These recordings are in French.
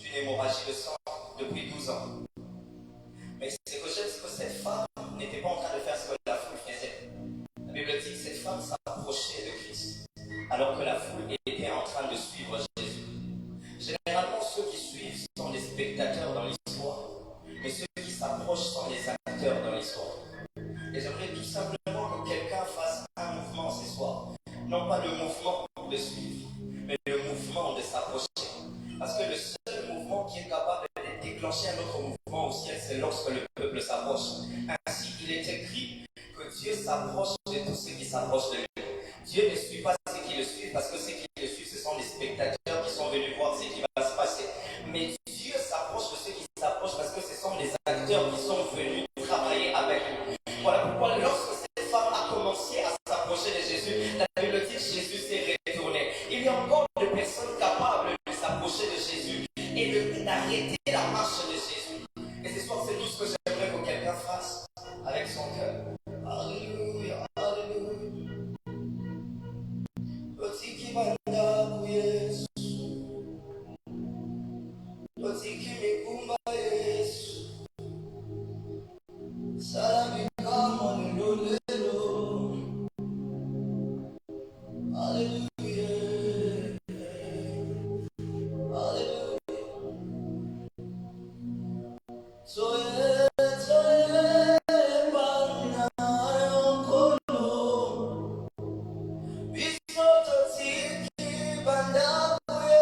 d'une hémorragie de sang depuis 12 ans. Mais ce que j'aime, c'est que cette femme n'était pas en train de faire ce que la foule faisait. La Bible dit que cette femme s'approchait de Christ, alors que la foule était en train de suivre Jésus. Généralement, ceux qui suivent sont des spectateurs dans l'histoire, mais ceux qui s'approchent sont les acteurs dans l'histoire. Et j'aimerais tout simplement que quelqu'un fasse un mouvement ce soir. Non pas le mouvement de suivre, mais le mouvement de s'approcher. Parce que le seul mouvement qui est capable de déclencher un autre mouvement au ciel, c'est lorsque le peuple s'approche. Ainsi, il est écrit que Dieu s'approche de tous ceux qui s'approchent de lui. Dieu ne suit pas ceux qui le suivent, parce que ceux qui le suivent, ce sont des spectateurs qui sont venus voir ce qui va se passer. Mais Dieu s'approche de ceux qui s'approchent parce que ce sont des acteurs qui sont venus travailler avec lui. Voilà pourquoi lorsque cette femme a commencé à s'approcher de Jésus, la Bible dit que Jésus s'est retourné. Il y a encore des personnes capables de s'approcher de Jésus et d'arrêter la marche de Jésus. Et ce soir, c'est tout ce que j'aimerais que quelqu'un fasse avec son cœur. Alléluia, alléluia. Petit qui manda pour Yesu, petit qui me kumba Yesu, salami kama lelo, alléluia, alléluia. Soye bana yonkolo, bisoto tiki banda kuye.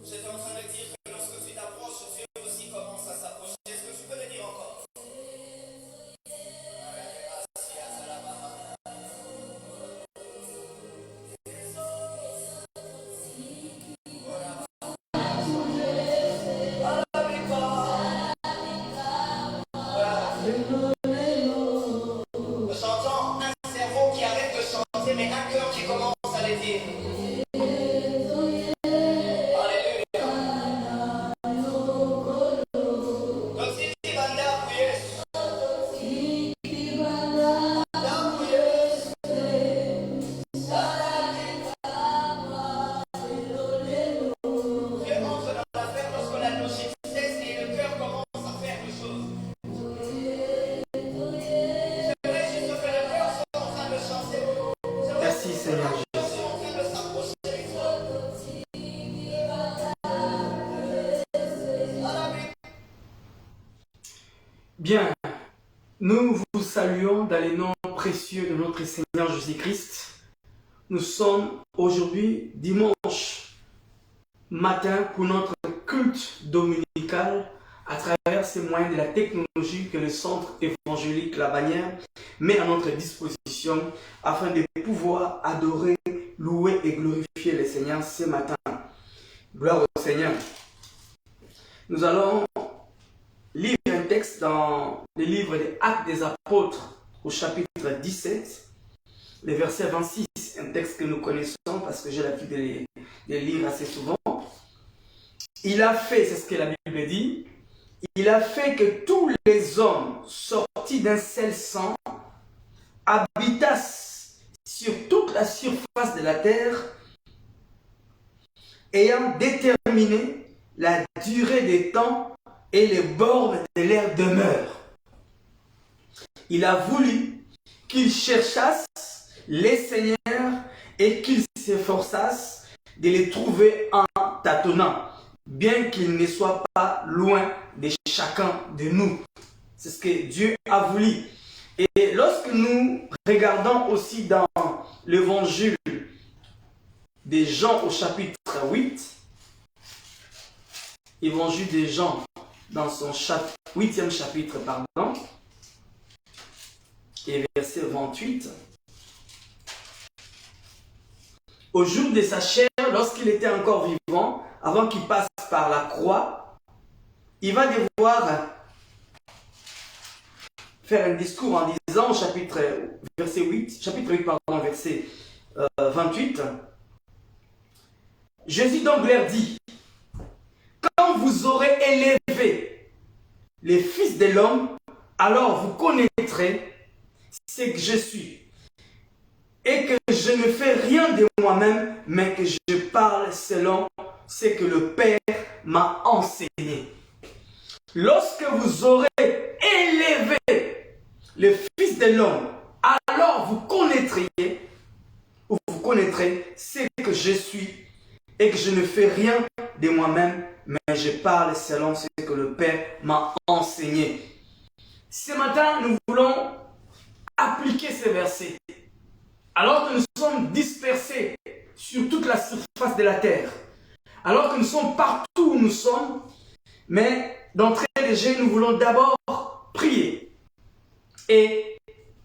J'étais en train de dire que lorsque tu t'approches, Dieu aussi commence à s'approcher. Est-ce que tu peux le dire encore? J'entends un cerveau qui arrête de chanter, mais un cœur qui commence à le dire. Merci Seigneur Jésus. Bien, nous vous saluons dans les noms précieux de notre Seigneur Jésus-Christ. Nous sommes aujourd'hui dimanche matin pour notre culte dominical à travers ces moyens de la technologie que le centre évangélique La Bannière met à notre disposition afin de pouvoir adorer, louer et glorifier le Seigneur ce matin. Gloire au Seigneur. Nous allons lire un texte dans le livre des Actes des Apôtres au chapitre 17, le verset 26, un texte que nous connaissons parce que j'ai l'habitude de lire assez souvent. Il a fait, c'est ce que la Bible dit, il a fait que tous les hommes sortis d'un seul sang habitassent sur toute la surface de la terre, ayant déterminé la durée des temps et les bornes de leur demeure. Il a voulu qu'ils cherchassent les seigneurs et qu'ils s'efforçassent de les trouver en tâtonnant, bien qu'ils ne soient pas loin de chacun de nous. C'est ce que Dieu a voulu. Et lorsque nous regardons aussi dans l'évangile de Jean au chapitre 8, évangile de Jean dans son 8e chapitre, et verset 28, au jour de sa chair, lorsqu'il était encore vivant, avant qu'il passe par la croix, il va devoir faire un discours en disant, verset 8, verset 28, Jésus donc leur dit, quand vous aurez élevé les fils de l'homme, alors vous connaîtrez ce que je suis, et que je ne fais rien de moi-même, mais que je parle selon ce que le Père m'a enseigné. Lorsque vous aurez élevé le Fils de l'homme, alors vous connaîtrez ce que je suis, et que je ne fais rien de moi-même, mais je parle selon ce que le Père m'a enseigné. Ce matin, nous voulons appliquer ces versets. Alors que nous sommes dispersés sur toute la surface de la terre, alors que nous sommes partout où nous sommes, mais d'entrée de jeu, nous voulons d'abord prier et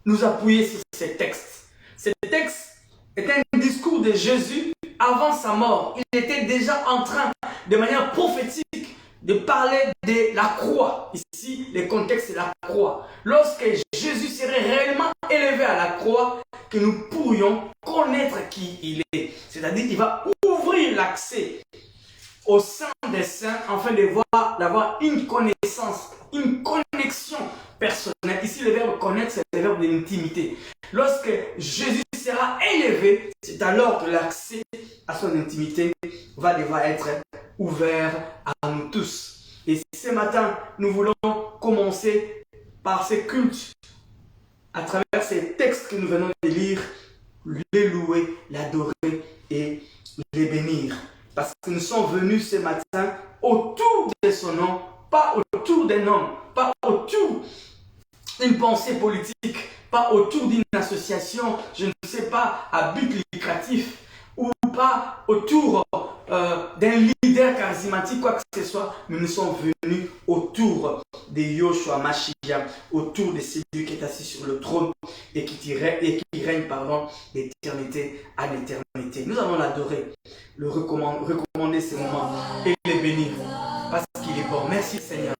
nous appuyer sur ces textes. Ces textes étaient un discours de Jésus avant sa mort. Il était déjà en train, de manière prophétique, de parler de la croix. Ici, le contexte c'est la croix. Lorsque Jésus serait réellement élevé à la croix, que nous pourrions connaître qui il est. C'est-à-dire qu'il va ouvrir l'accès au sein des saints afin d'avoir une connaissance, une connexion personnelle. Ici, le verbe connaître, c'est le verbe de l'intimité. Lorsque Jésus sera élevé, c'est alors que l'accès à son intimité va devoir être ouvert à nous tous. Et ce matin, nous voulons commencer par ces cultes, à travers ces textes que nous venons de lire, les louer, l'adorer et les bénir. Parce que nous sommes venus ce matin autour de son nom, pas autour d'un homme, pas autour d'une pensée politique, pas autour d'une association, je ne sais pas, à but lucratif, ou pas autour d'un leader charismatique, quoi que ce soit, mais nous sommes venus autour de Yoshua Mashiach, autour de celui qui est assis sur le trône et qui règne d'éternité à l'éternité. Nous allons l'adorer, le recommander ces moments et le bénir parce qu'il est bon. Merci Seigneur.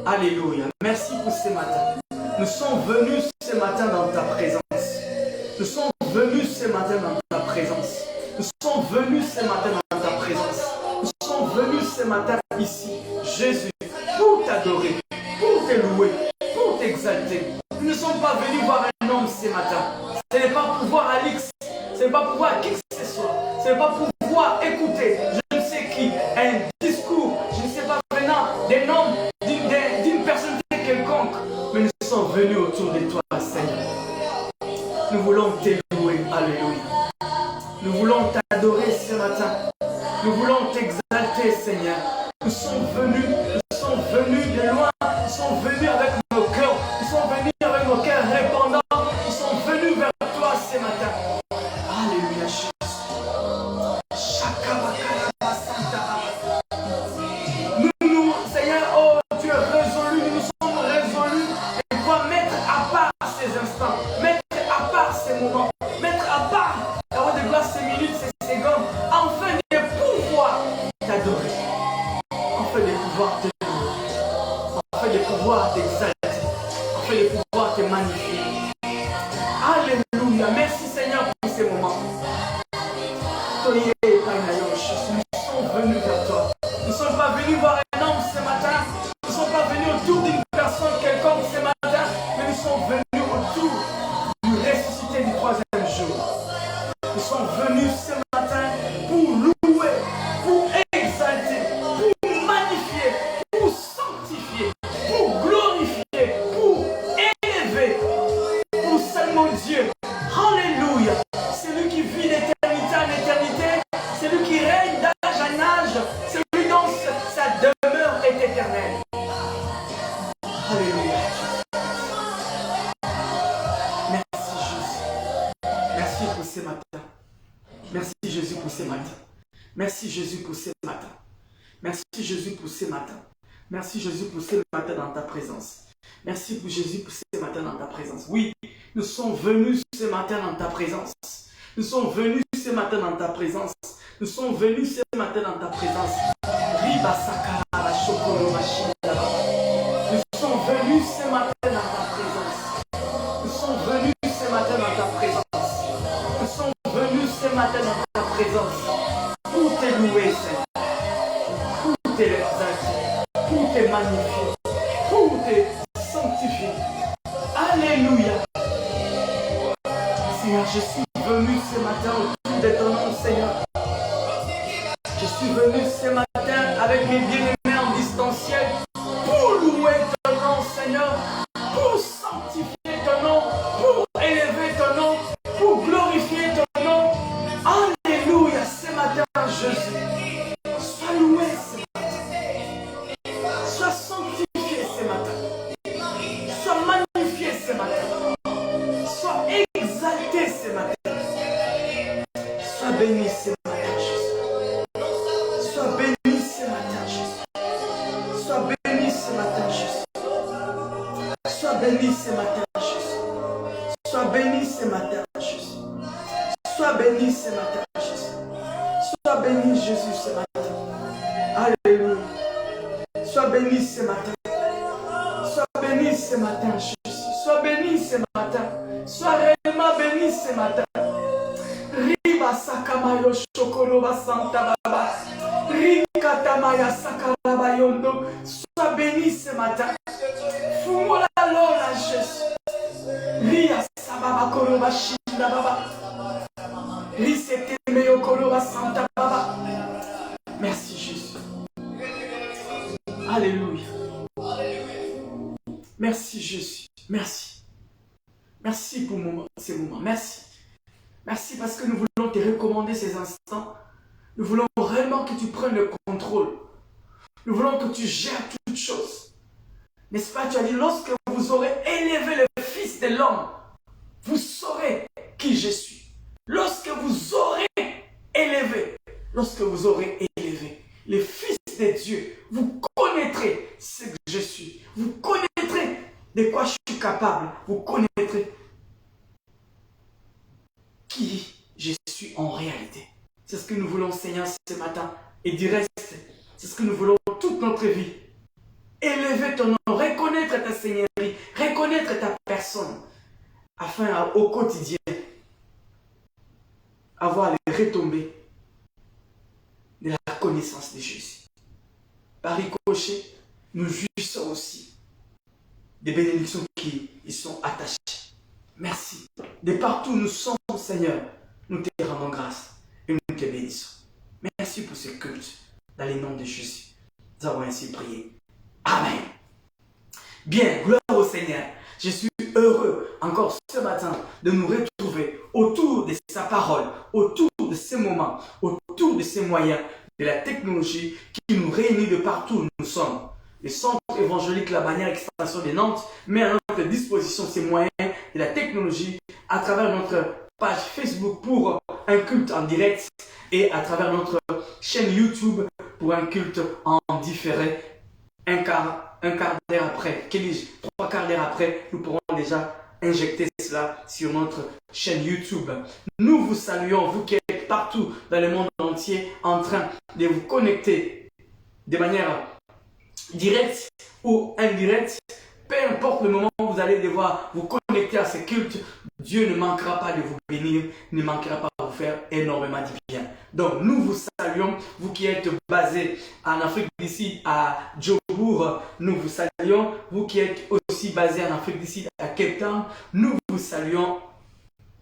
Alléluia. Merci pour ce matin. Nous sommes venus ce matin dans ta présence. Nous sommes venus ce matin dans ta présence. Nous sommes venus ce matin dans ta présence. Nous sommes venus ce matin ici, Jésus, pour t'adorer, pour te louer, pour t'exalter. Nous ne sommes pas venus voir un homme ce matin. Ce n'est pas pour voir Alix, ce n'est pas pour voir qui que ce soit. Ce n'est pas pour pouvoir écouter, je ne sais qui, un discours, je ne sais pas venant d'un homme, d'une personnalité quelconque. Mais nous sommes venus autour de toi, Seigneur. Nous voulons te louer, alléluia. Nous voulons t'adorer ce matin. Nous voulons t'exalter, Seigneur. Nous sommes venus de loin. Nous sommes venus avec nos cœurs. Nous sommes venus avec nos cœurs répandants. Nous sommes venus vers toi ce matin. Alléluia, Jésus. Nous, Seigneur, oh, tu es résolu. Nous sommes résolus de pouvoir mettre à part ces instants. Mettre à part ces moments. Mettre à part, d'avoir de gloire ces minutes, ces secondes. Afin de pouvoir t'adorer. Afin de pouvoir te louer. Afin de pouvoir t'exalter. matin. Merci Jésus pour ce matin. Merci Jésus pour ce matin. Merci Jésus pour ce matin dans ta présence. Merci pour Jésus pour ce matin dans ta présence. Oui, nous sommes venus ce matin dans ta présence. Nous sommes venus ce matin dans ta présence. Nous sommes venus ce matin dans ta présence. Riba sakara shokoro machina. Nous sommes venus ce matin dans ta présence. Nous sommes venus ce matin dans ta présence. Nous sommes venus ce matin dans ta présence. Pour te louer, Seigneur. Pour te exalter. Pour te magnifier. Pour te sanctifier. Alléluia. Seigneur, je suis venu ce matin autour de ton nom, Seigneur. Je suis venu ce matin avec mes bien-aimés en distanciel pour louer ton nom, Seigneur, pour sanctifier ton nom, pour élever ton nom, pour glorifier ton nom. Alléluia, ce matin, Jésus. Sois loué ce matin. Sois sanctifié ce matin. Sois magnifié ce matin. Sois exalté ce matin. Sois béni ce matin, Jésus. Sois béni ce matin, Jésus. Sois béni ce matin, Jésus. Sois béni ce matin, Jésus. Sois béni ce matin, Jésus. Sois béni ce matin, Jésus. Sois béni, Jésus, ce matin. Alléluia. Sois béni ce matin. Sois béni ce matin, Jésus. Sois béni ce matin. Sois réellement béni ce matin. Riba sakamayo shokoroba santa baba. Rikatamaya sakarabayondo. Sois béni ce matin. Fumola lola Jésus. Ria sababa koroba shinda baba. Risete meyo koroba santa baba. Merci Jésus. Alléluia. Merci Jésus. Merci. Merci pour ces moments. Merci. Merci parce que nous voulons te recommander ces instants. Nous voulons réellement que tu prennes le contrôle. Nous voulons que tu gères toutes choses. N'est-ce pas? Tu as dit, lorsque vous aurez élevé le Fils de l'homme, vous saurez qui je suis. Lorsque vous aurez élevé le Fils de Dieu, vous connaîtrez ce que je suis. Vous connaîtrez de quoi je suis capable. Vous connaîtrez qui je suis en réalité. C'est ce que nous voulons, Seigneur, ce matin. Et du reste, c'est ce que nous voulons toute notre vie. Élever ton nom, reconnaître ta Seigneurie, reconnaître ta personne, afin au quotidien, avoir les retombées de la connaissance de Jésus. Par ricochet, nous jouissons aussi des bénédictions qui y sont attachées. Merci. De partout où nous sommes, Seigneur, nous te rendons grâce et nous te bénissons. Merci pour ce culte. Dans le nom de Jésus, nous avons ainsi prié. Amen. Bien, gloire au Seigneur. Je suis heureux encore ce matin de nous retrouver autour de sa parole, autour de ces moments, autour de ces moyens de la technologie qui nous réunit de partout où nous sommes. Le centre évangélique La Bannière Extension de Nantes met à notre disposition ces moyens de la technologie à travers notre page Facebook pour un culte en direct et à travers notre chaîne YouTube pour un culte en différé. Un quart d'heure après, trois quarts d'heure après, nous pourrons déjà injecter cela sur notre chaîne YouTube. Nous vous saluons, vous qui êtes partout dans le monde entier en train de vous connecter de manière directe ou indirecte. Peu importe le moment où vous allez devoir vous connecter à ce culte, Dieu ne manquera pas de vous bénir, ne manquera pas de vous faire énormément de bien. Donc nous vous saluons, vous qui êtes basés en Afrique du Sud à Jobourg, nous vous saluons, vous qui êtes aussi basés en Afrique du Sud à Cape Town, nous vous saluons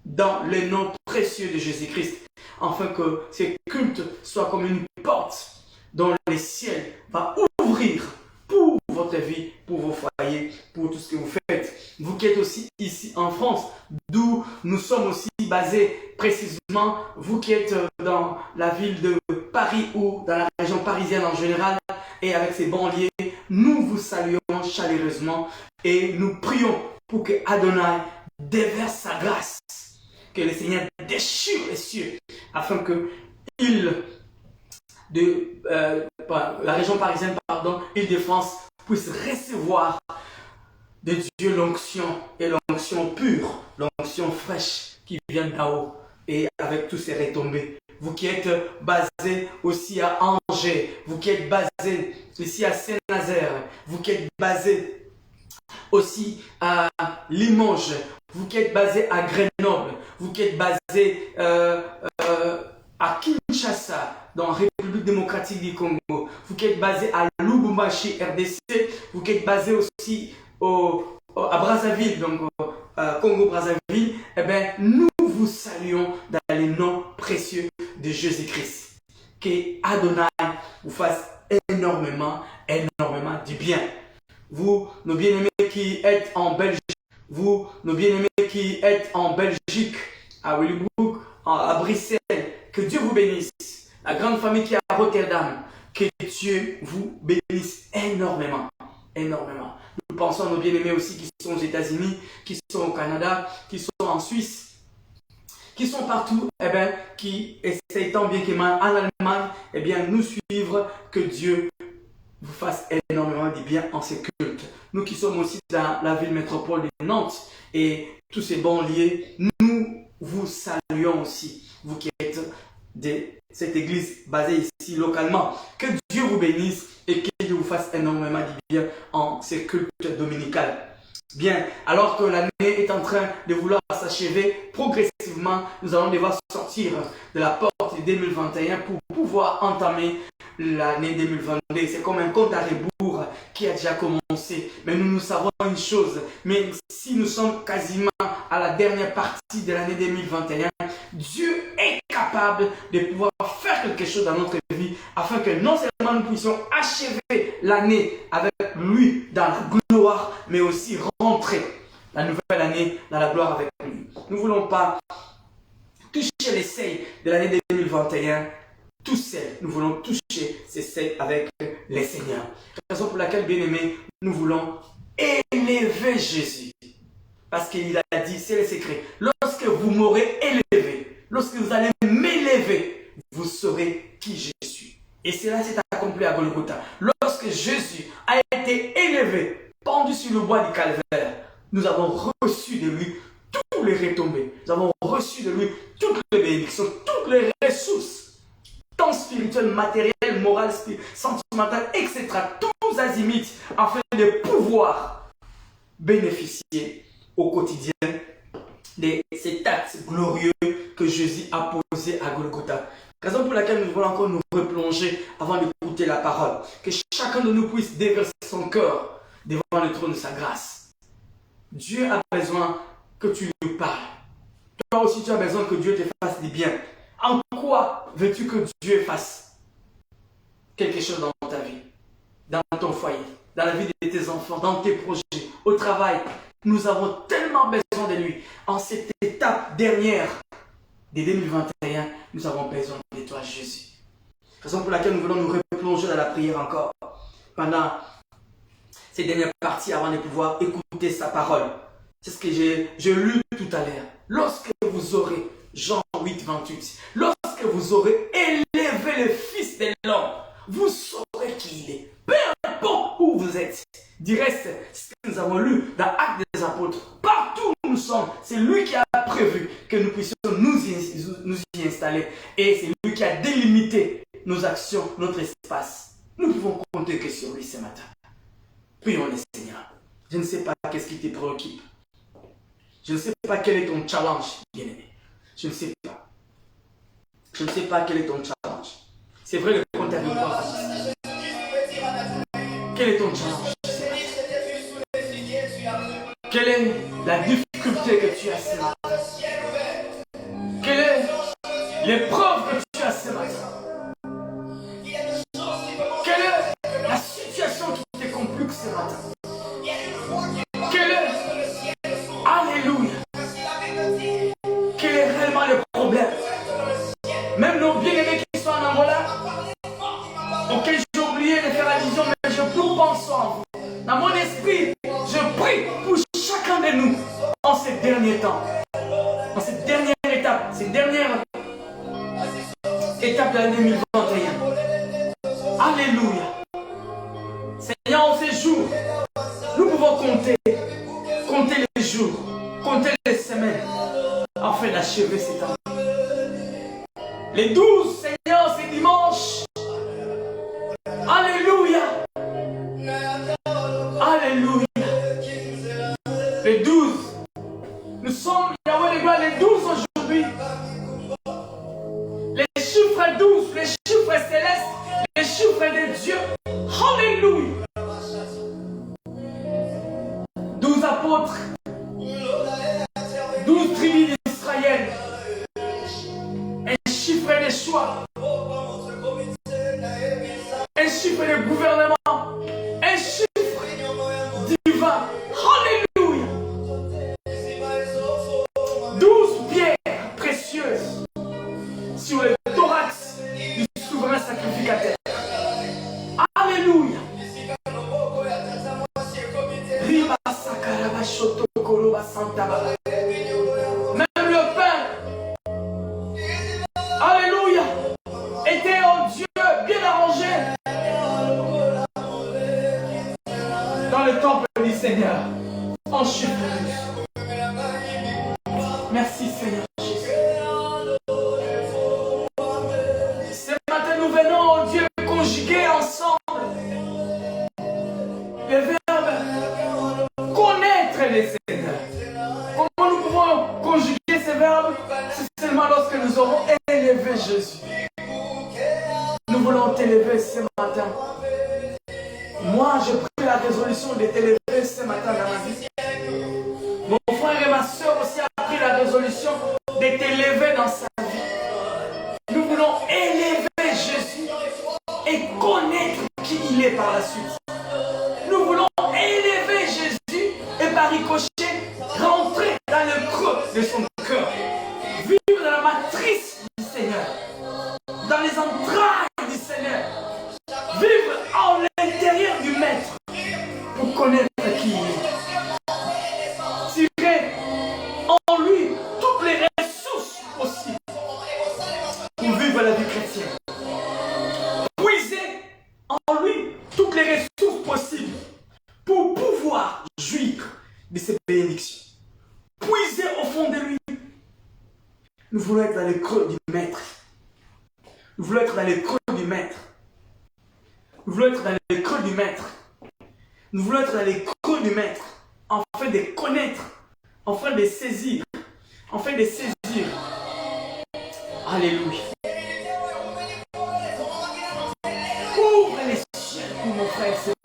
dans le nom précieux de Jésus-Christ, afin que ce culte soit comme une porte dont le ciel va ouvrir pour votre vie, pour vos foyers, pour tout ce que vous faites. Vous qui êtes aussi ici en France, d'où nous sommes aussi basés précisément, vous qui êtes dans la ville de Paris ou dans la région parisienne en général et avec ses banlieues, nous vous saluons chaleureusement et nous prions pour que Adonai déverse sa grâce, que le Seigneur déchire les cieux afin que la région parisienne, Île-de-France, puisse recevoir de Dieu l'onction et l'onction pure, l'onction fraîche qui vient d'en haut et avec tous ces retombées. Vous qui êtes basé aussi à Angers, vous qui êtes basé ici à Saint-Nazaire, vous qui êtes basé aussi à Limoges, vous qui êtes basé à Grenoble, vous qui êtes basé à Kinshasa, dans la République démocratique du Congo, vous qui êtes basé à Lubumbashi, RDC, vous qui êtes basé aussi à Brazzaville, donc Congo-Brazzaville, eh bien, nous vous saluons dans les noms précieux de Jésus-Christ. Que Adonai vous fasse énormément du bien. Vous, nos bien-aimés qui êtes en Belgique, vous, nos bien-aimés qui êtes en Belgique, à Willebroek, à Bruxelles, que Dieu vous bénisse. La grande famille qui est à Rotterdam, que Dieu vous bénisse énormément. Nous pensons à nos bien-aimés aussi qui sont aux États-Unis, qui sont au Canada, qui sont en Suisse, qui sont partout, qui essayent tant bien que mal en Allemagne, nous suivre, que Dieu vous fasse énormément du bien en ces cultes. Nous qui sommes aussi dans la ville métropole de Nantes et tous ces banlieues, nous vous saluons aussi, vous qui êtes de cette église basée ici localement. Que Dieu vous bénisse et que Dieu vous fasse énormément du bien en ces cultes dominicales. Bien, alors que l'année est en train de vouloir s'achever, progressivement, nous allons devoir sortir de la porte de 2021 pour pouvoir entamer l'année 2022. C'est comme un compte à rebours qui a déjà commencé. Mais nous savons une chose, mais si nous sommes quasiment à la dernière partie de l'année 2021, Dieu est capable de pouvoir faire quelque chose dans notre vie afin que non seulement nous puissions achever l'année avec lui dans la gloire, mais aussi rentrer la nouvelle année dans la gloire avec lui. Nous ne voulons pas toucher les seuils de l'année 2021 tout seul. Nous voulons toucher ces seuils avec les Seigneurs. Raison pour laquelle, bien aimés, nous voulons élever Jésus. Parce qu'il a dit, c'est le secret, lorsque vous m'aurez élevé, lorsque vous allez m'élever, vous saurez qui je suis. Et cela s'est accompli à Golgotha. Lorsque Jésus a été élevé, pendu sur le bois du calvaire, nous avons reçu de lui tous les retombées. Nous avons reçu de lui toutes les bénédictions, toutes les ressources, tant spirituelles, matérielles, morales, sentimentales, etc. Tous azimuts, afin de pouvoir bénéficier au quotidien de cet acte glorieux que Jésus a posé à Golgotha. Raison pour laquelle nous voulons encore nous replonger avant d'écouter la parole. Que chacun de nous puisse déverser son cœur devant le trône de sa grâce. Dieu a besoin que tu lui parles. Toi aussi tu as besoin que Dieu te fasse du bien. En quoi veux-tu que Dieu fasse quelque chose dans ta vie, dans ton foyer, dans la vie de tes enfants, dans tes projets, au travail? Nous avons tellement besoin de lui. En cette étape dernière de 2021, nous avons besoin de toi, Jésus. Raison pour laquelle nous voulons nous replonger dans la prière encore pendant ces dernières parties avant de pouvoir écouter sa parole. C'est ce que j'ai lu tout à l'heure. Lorsque vous aurez, Jean 8, 28, lorsque vous aurez élevé le Fils de l'homme, vous saurez qui il est. Peu importe où vous êtes. Du reste, ce que nous avons lu dans Actes des Apôtres, partout où nous sommes, c'est lui qui a prévu que nous puissions nous y installer. Et c'est lui qui a délimité nos actions, notre espace. Nous pouvons compter que sur lui ce matin. Prions le Seigneur. Je ne sais pas qu'est-ce qui te préoccupe. Je ne sais pas quel est ton challenge, bien-aimé. Je ne sais pas. Je ne sais pas quel est ton challenge. C'est vrai, le compte à rebours. Quel est ton challenge? Quelle est la difficulté que tu as ce matin? Quelle est l'épreuve que tu as ce matin? Quelle est la situation qui te complique ce matin? Quel est, alléluia, quel est réellement le problème? Même nos bien-aimés qui sont en Angola, auxquels j'ai oublié de faire allusion, mais je pense en vous. Dans mon esprit, je prie pour chacun de nous en ces derniers temps, en cette dernière étape, cette dernière étape cap de l'année 2021. Alléluia. Seigneur, en ces jours, nous pouvons compter les jours, compter les semaines, afin d'achever cette année. Les 12, Seigneur, c'est dimanche. Alléluia. Alléluia. Les 12. Nous sommes, Yahweh, les gloires, les 12 aujourd'hui. Les chiffres 12, les chiffres célestes, les chiffres de Dieu. Alléluia. 12 apôtres, 12 tribus d'Israël. Un chiffre des choix. Un chiffre de gouvernement. Un chiffre divin. Alléluia. 12 pierres précieuses sur le thorax du souverain sacrificateur. Alléluia. Même le pain, alléluia, était en Dieu bien arrangé dans le temple du Seigneur en chiffre. Merci Seigneur Jésus. Ce matin nous venons, oh Dieu, conjuguer ensemble le verbe connaître les Seigneurs. Comment nous pouvons conjuguer ces verbes? C'est seulement lorsque nous aurons élevé Jésus. Nous voulons t'élever ce matin. Moi, j'ai pris la résolution de t'élever ce matin dans ma vie. Mon frère et ma soeur aussi ont pris la résolution de t'élever dans sa vie. Nous voulons élever Jésus et connaître qui il est par la suite. Nous voulons élever Jésus et par ricochet rentrer dans le creux de son cœur. Vivre dans la matrice du Seigneur. Dans les entrailles du Seigneur. Vivre en l'intérieur du Maître pour connaître qui il est. Tirer en lui toutes les ressources possibles pour vivre la vie chrétienne. Puiser en lui toutes les ressources possibles pour pouvoir jouir de ses bénédictions. Puiser au fond de lui. Nous voulons être dans les creux du Maître. Nous voulons être dans les creux du Maître. Nous voulons être dans les creux du Maître. Nous voulons être dans les creux du Maître, afin de connaître, afin de saisir, afin de saisir. Alléluia. Ouvre les cieux pour mon frère et ma soeur.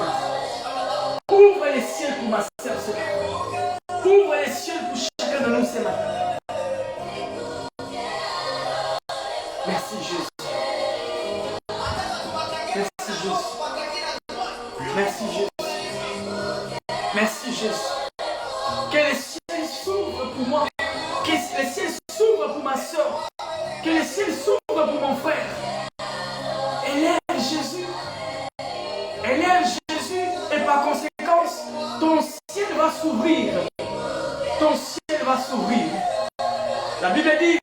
Ouvre les cieux pour ma soeur ce matin. Ouvre les cieux pour chacun de nous ce matin. Merci Jésus. Merci Jésus. Merci Jésus. Merci Jésus. Que les ciels s'ouvrent pour moi. Que les ciels s'ouvrent pour ma soeur. Que les ciels s'ouvrent pour mon frère. Élève Jésus. Élève Jésus et par conséquence, ton ciel va s'ouvrir. Ton ciel va s'ouvrir. La Bible dit,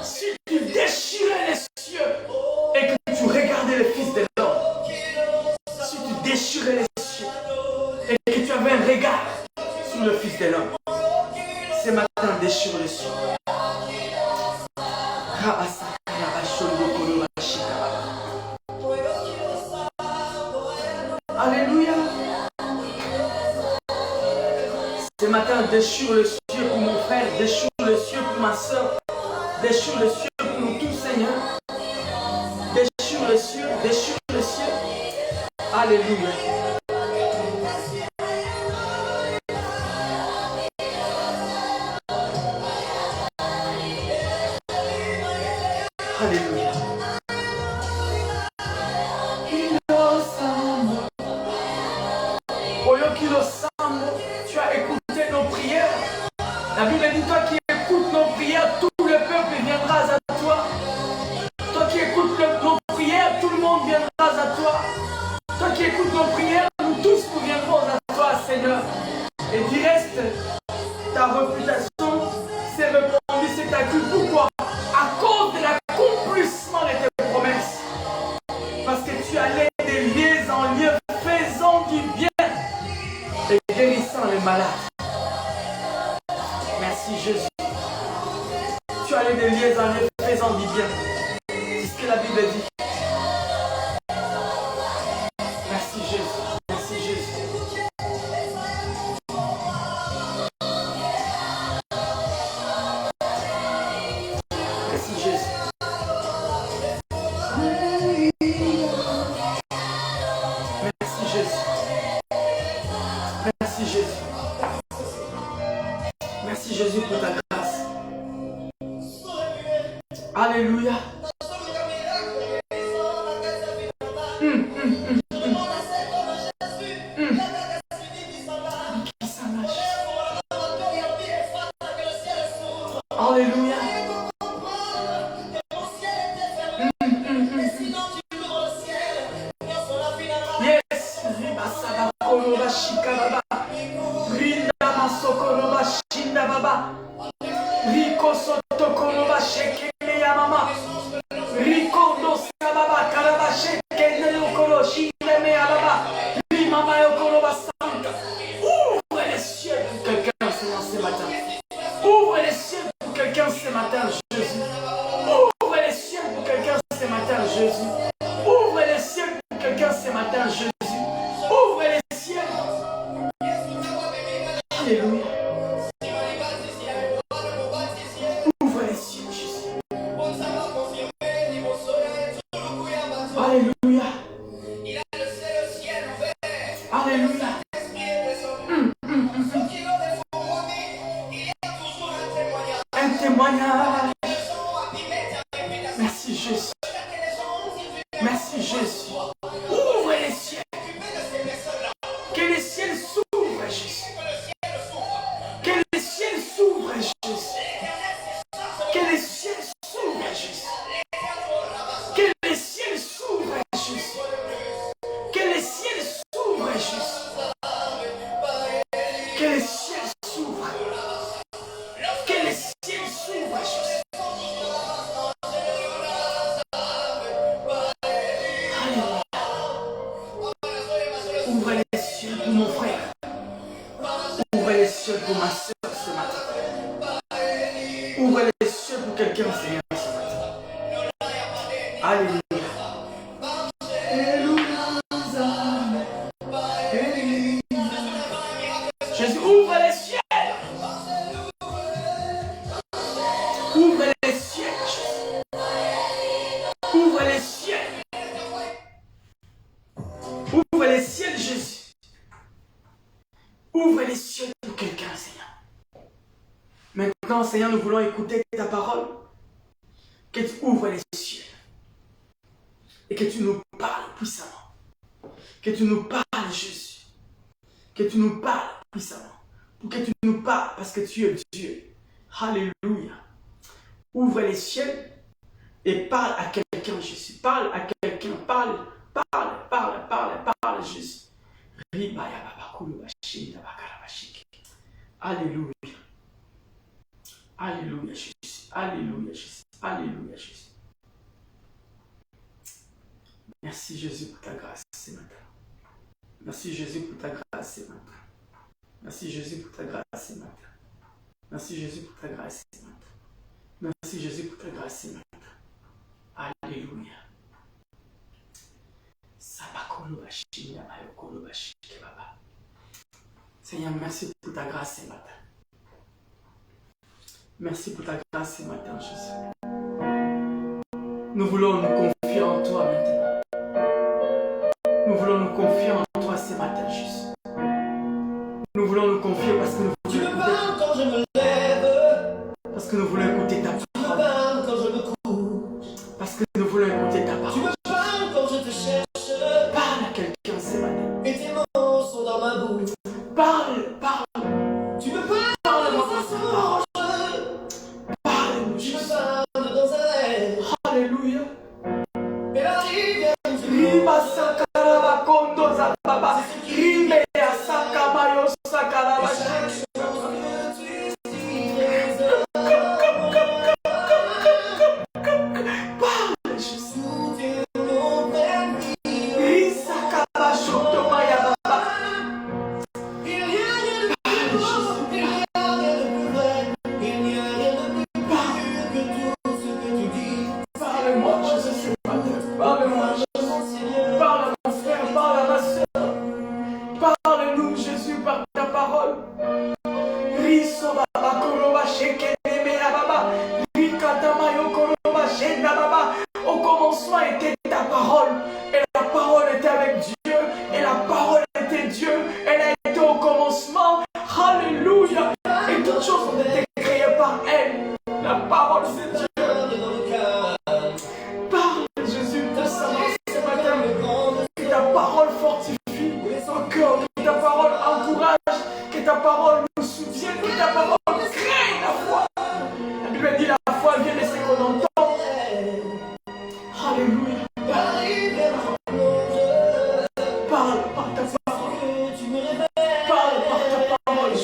si tu déchirais les cieux et que tu regardais le Fils de l'homme, si tu déchirais les cieux et que tu avais un regard sur le Fils de l'homme, ce matin déchire les cieux. Alléluia. Ce matin déchire le cieux pour mon frère, déchire le cieux pour ma soeur, déchire le cieux pour nous tous, Seigneur. Déchire le cieux, déchire le cieux. Alléluia. Alléluia. Tu as écouté nos prières. La Bible dit, toi qui écoutes nos prières, tout le peuple viendra à toi. Toi qui écoutes nos prières, tout le monde viendra à toi. Toi qui écoutes nos prières, nous tous nous viendrons à toi, Seigneur. Et du reste, ta réputation s'est répandue, c'est ta cul. Pourquoi? À cause de l'accomplissement de tes Merci Jésus. Tu as les liens en les faisant du bien. C'est ce que la Bible dit. Merci Jésus. Merci Jésus. Merci Jésus. Merci Jésus. Merci Jésus. Merci Jésus pour ta grâce. Alléluia. Alléluia. Yes. Ribasaba koroba shikaraba. Rinda masokoroba shinda baba. Riko soto koroba shekele ya mama. Riko dosa baba karaba shekele yokoro shinde me ya baba. Rimama yokoroba santa. Ouvre les cieux pour quelqu'un ce matin. Ouvre les cieux pour quelqu'un ce matin, Jésus. Ouvre les cieux pour quelqu'un ce matin, Jésus. Ouvre les cieux pour quelqu'un ce matin, Jésus. Ouvre les cieux. Alléluia. Ouvre les cieux, Jésus. Alléluia. Alléluia. Un témoignage. Merci Jésus. Merci Jésus. Ouvre les cieux. Que les ciels s'ouvrent, Jésus. Que les ciels s'ouvrent, Jésus. Que les ciels s'ouvrent, Jésus. Que les ciels s'ouvrent, Jésus. Que les ciels s'ouvrent, Jésus. Que les ciels s'ouvrent. Que les ciels s'ouvrent, Jésus. Alléluia. Ouvre les cieux pour mon frère. Ouvre les cieux pour ma soeur ce matin. Ouvre les cieux pour quelqu'un, Seigneur, ce matin. Alléluia. Jésus, ouvre les cieux. Ouvre les cieux, Jésus. Ouvre les cieux. Ouvre les cieux, Jésus. Ouvre les cieux pour quelqu'un, Seigneur. Maintenant, Seigneur, nous voulons écouter ta parole. Que tu ouvres les cieux. Et que tu nous parles puissamment. Que tu nous parles, Jésus. Que tu nous parles puissamment. Pour que tu nous parles parce que tu es Dieu. Alléluia. Ouvre les cieux et parle à quelqu'un, Jésus. Parle à quelqu'un. Parle, Jésus. Alléluia. Alléluia, Jésus. Alléluia, Jésus. Alléluia, Jésus. Merci, Jésus, pour ta grâce ce matin. Merci, Jésus, pour ta grâce ce matin. Merci, Jésus, pour ta grâce ce matin. Merci, Jésus, pour ta grâce ce matin. Merci, Jésus, pour ta grâce ce matin. Alléluia. Seigneur, merci pour ta grâce ce matin. Merci pour ta grâce ce matin, Jésus. Nous voulons nous confier en toi maintenant. Nous voulons nous confier en toi ce matin, Jésus. Nous voulons nous confier parce que nous voulons Tu me écouter, parles quand je me lève. parce que nous voulons écouter ta Tu me parole. parles quand je me couche. Parce que nous voulons écouter ta Tu parole. me parles quand je te cherche. Parle à quelqu'un ce matin. Et tes mots sont dans ma bouche. Parle. Tu me parles Parle-moi dans un par ta parole. songe. Parle-nous, Tu me Jésus. parles dans un rêve. Alléluia. Et la rivière du Riba sakaraba kondo zababa. Ribe ya sakamayo sakaraba. chaque chose que tu dis. parole, Seigneur. Parle, Jésus, puissamment ce matin. Que ta parole fortifie nos cœurs, que ta parole encourage, que ta parole nous soutienne, que ta parole crée la foi. La Bible dit la foi vient de ce qu'on entend. Alléluia. Parle par ta parole. Parle par ta parole.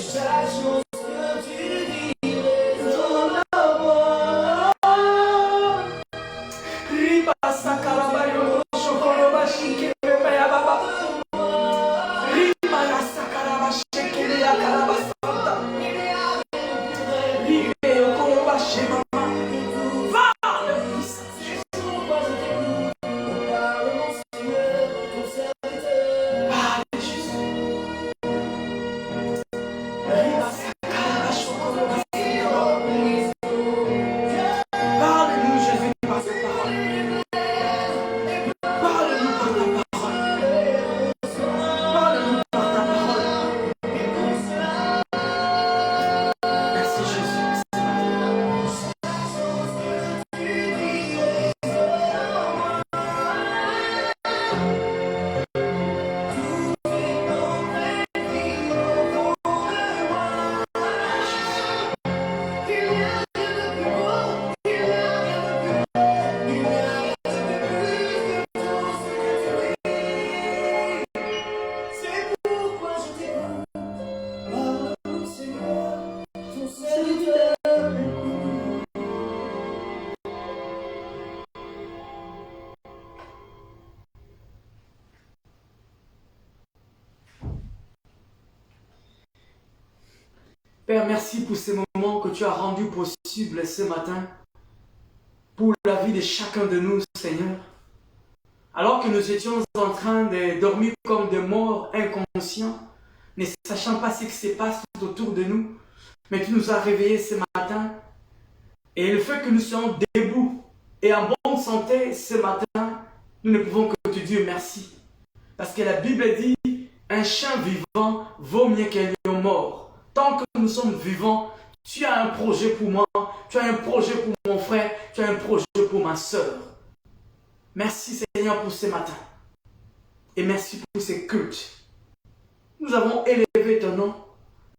Riba sakarabayo shokoloba shikebe ya baba. Riba la sakaraba shekele ya karaba santa. Ribe yokoloba shemama. Parle puissant. Parle Jésus. Riba sakaraba shokoloba shemama. Parle-nous Jésus par ta parole. Parle-nous par ta parole. Parle-nous par ta parole. Merci Jésus. Père, merci pour ces moments que tu as rendus possibles ce matin pour la vie de chacun de nous, Seigneur. Alors que nous étions en train de dormir comme des morts inconscients, ne sachant pas ce qui se passe tout autour de nous, mais tu nous as réveillés ce matin. Et le fait que nous soyons debout et en bonne santé ce matin, nous ne pouvons que te dire merci. Parce que la Bible dit, un chien vivant vaut mieux qu'un lion mort. Tant que nous sommes vivants, tu as un projet pour moi, tu as un projet pour mon frère, tu as un projet pour ma soeur. Merci Seigneur pour ce matin. Et merci pour ces cultes. Nous avons élevé ton nom.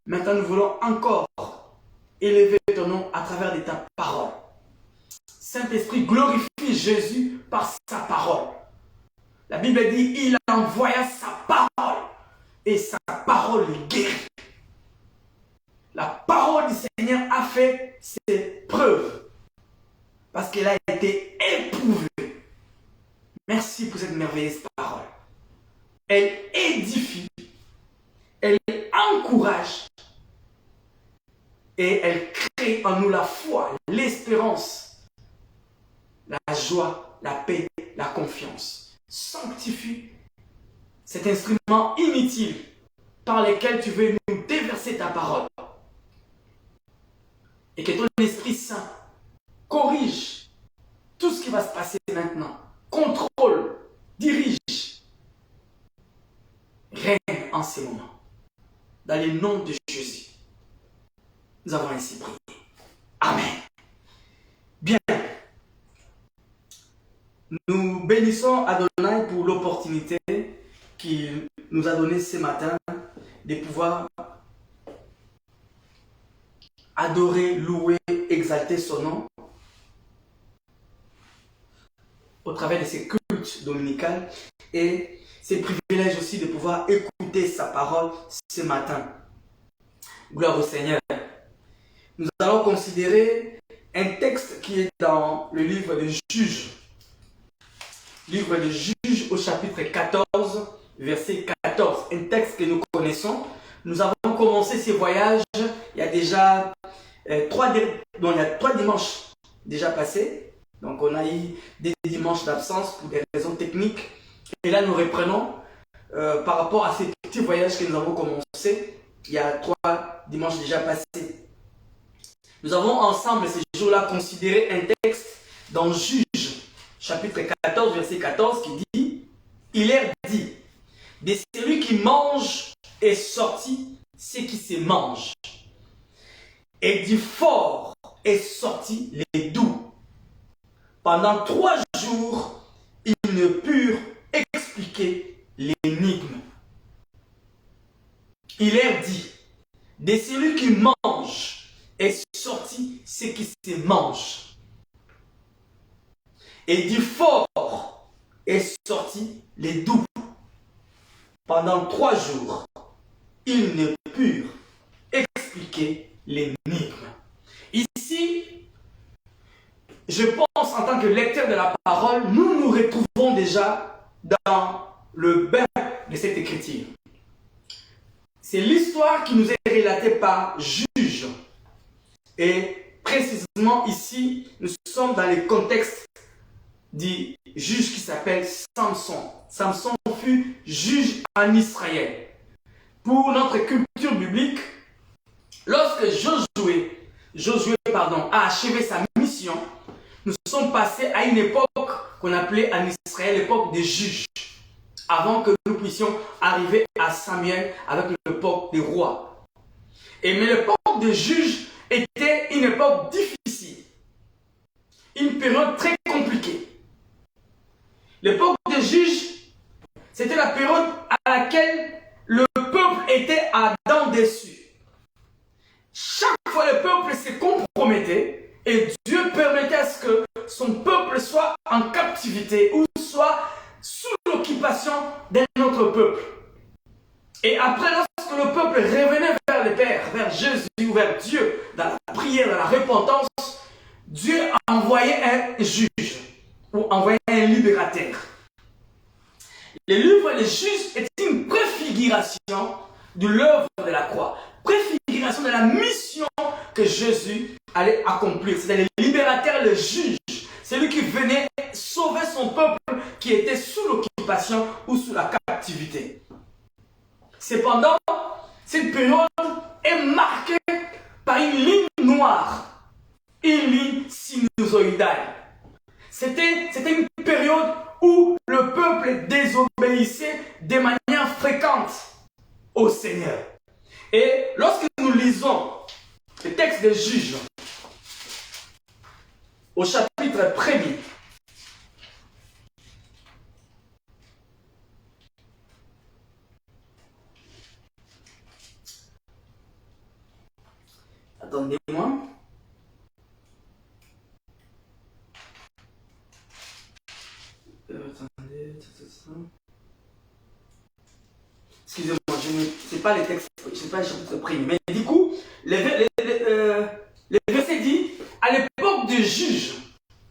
Maintenant nous voulons encore élever ton nom à travers de ta parole. Saint-Esprit, glorifie Jésus par sa parole. La Bible dit, il envoya sa parole et sa parole les guérit. La parole du Seigneur a fait ses preuves parce qu'elle a été éprouvée. Merci pour cette merveilleuse parole. Elle édifie, elle encourage et elle crée en nous la foi, l'espérance, la joie, la paix, la confiance. Sanctifie cet instrument inutile par lequel tu veux nous déverser ta parole. Et que ton Esprit Saint corrige tout ce qui va se passer maintenant. Contrôle, dirige, règne en ces moments. Dans le nom de Jésus, nous avons ainsi prié. Amen. Bien. Nous bénissons Adonai pour l'opportunité qu'il nous a donnée ce matin de pouvoir adorer, louer, exalter son nom au travers de ces cultes dominicales et ces privilèges aussi de pouvoir écouter sa parole ce matin. Gloire au Seigneur. Nous allons considérer un texte qui est dans le livre de Juges. Livre de Juges au chapitre 14, verset 14. Un texte que nous connaissons. Nous avons commencé ces voyages il y a déjà 3 dimanches déjà passés. Donc on a eu des dimanches d'absence pour des raisons techniques. Et là nous reprenons par rapport à ces petits voyages que nous avons commencé il y a 3 dimanches déjà passés. Nous avons ensemble ces jours-là considéré un texte dans Juges, chapitre 14, verset 14 qui dit « Il est dit, de celui qui mange est sorti ce qui se mange. Et du fort est sorti les doux. Pendant 3 jours, ils ne purent expliquer l'énigme. Il leur dit, de celui qui mange est sorti ce qui se mange. Et du fort est sorti les doux. Pendant 3 jours, ils ne purent expliquer l'énigme. Ici, je pense en tant que lecteur de la parole, nous nous retrouvons déjà dans le bain de cette écriture. C'est l'histoire qui nous est relatée par Juge. Et précisément ici, nous sommes dans le contexte du juge qui s'appelle Samson. Samson fut juge en Israël. Pour notre culture biblique, lorsque Josué a achevé sa mission, nous sommes passés à une époque qu'on appelait en Israël l'époque des juges, avant que nous puissions arriver à Samuel avec l'époque des rois. Mais l'époque des juges était une époque difficile, une période très compliquée. L'époque des juges, c'était la période à laquelle le peuple était à dents dessus. Chaque fois le peuple se compromettait et Dieu permettait à ce que son peuple soit en captivité ou soit sous l'occupation d'un autre peuple. Et après, lorsque le peuple revenait vers le Père, vers Jésus ou vers Dieu, dans la prière, dans la repentance, Dieu envoyait un juge ou envoyait un libérateur. Le livre des juges est une préfiguration de l'œuvre de la croix, préfiguration de la mission que Jésus allait accomplir. C'était le libérateur, le juge, celui qui venait sauver son peuple qui était sous l'occupation ou sous la captivité. Cependant, cette période est marquée par une ligne noire, une ligne sinusoïdale. C'était une période où le peuple désobéissait de manière fréquente au Seigneur. Et lorsque nous lisons le texte des Juges, au chapitre 1er, attendez-moi. Attendez. Excusez-moi, je ne sais pas les textes, je ne sais pas les chapitres pris. Mais du coup, le verset dit, à l'époque des juges,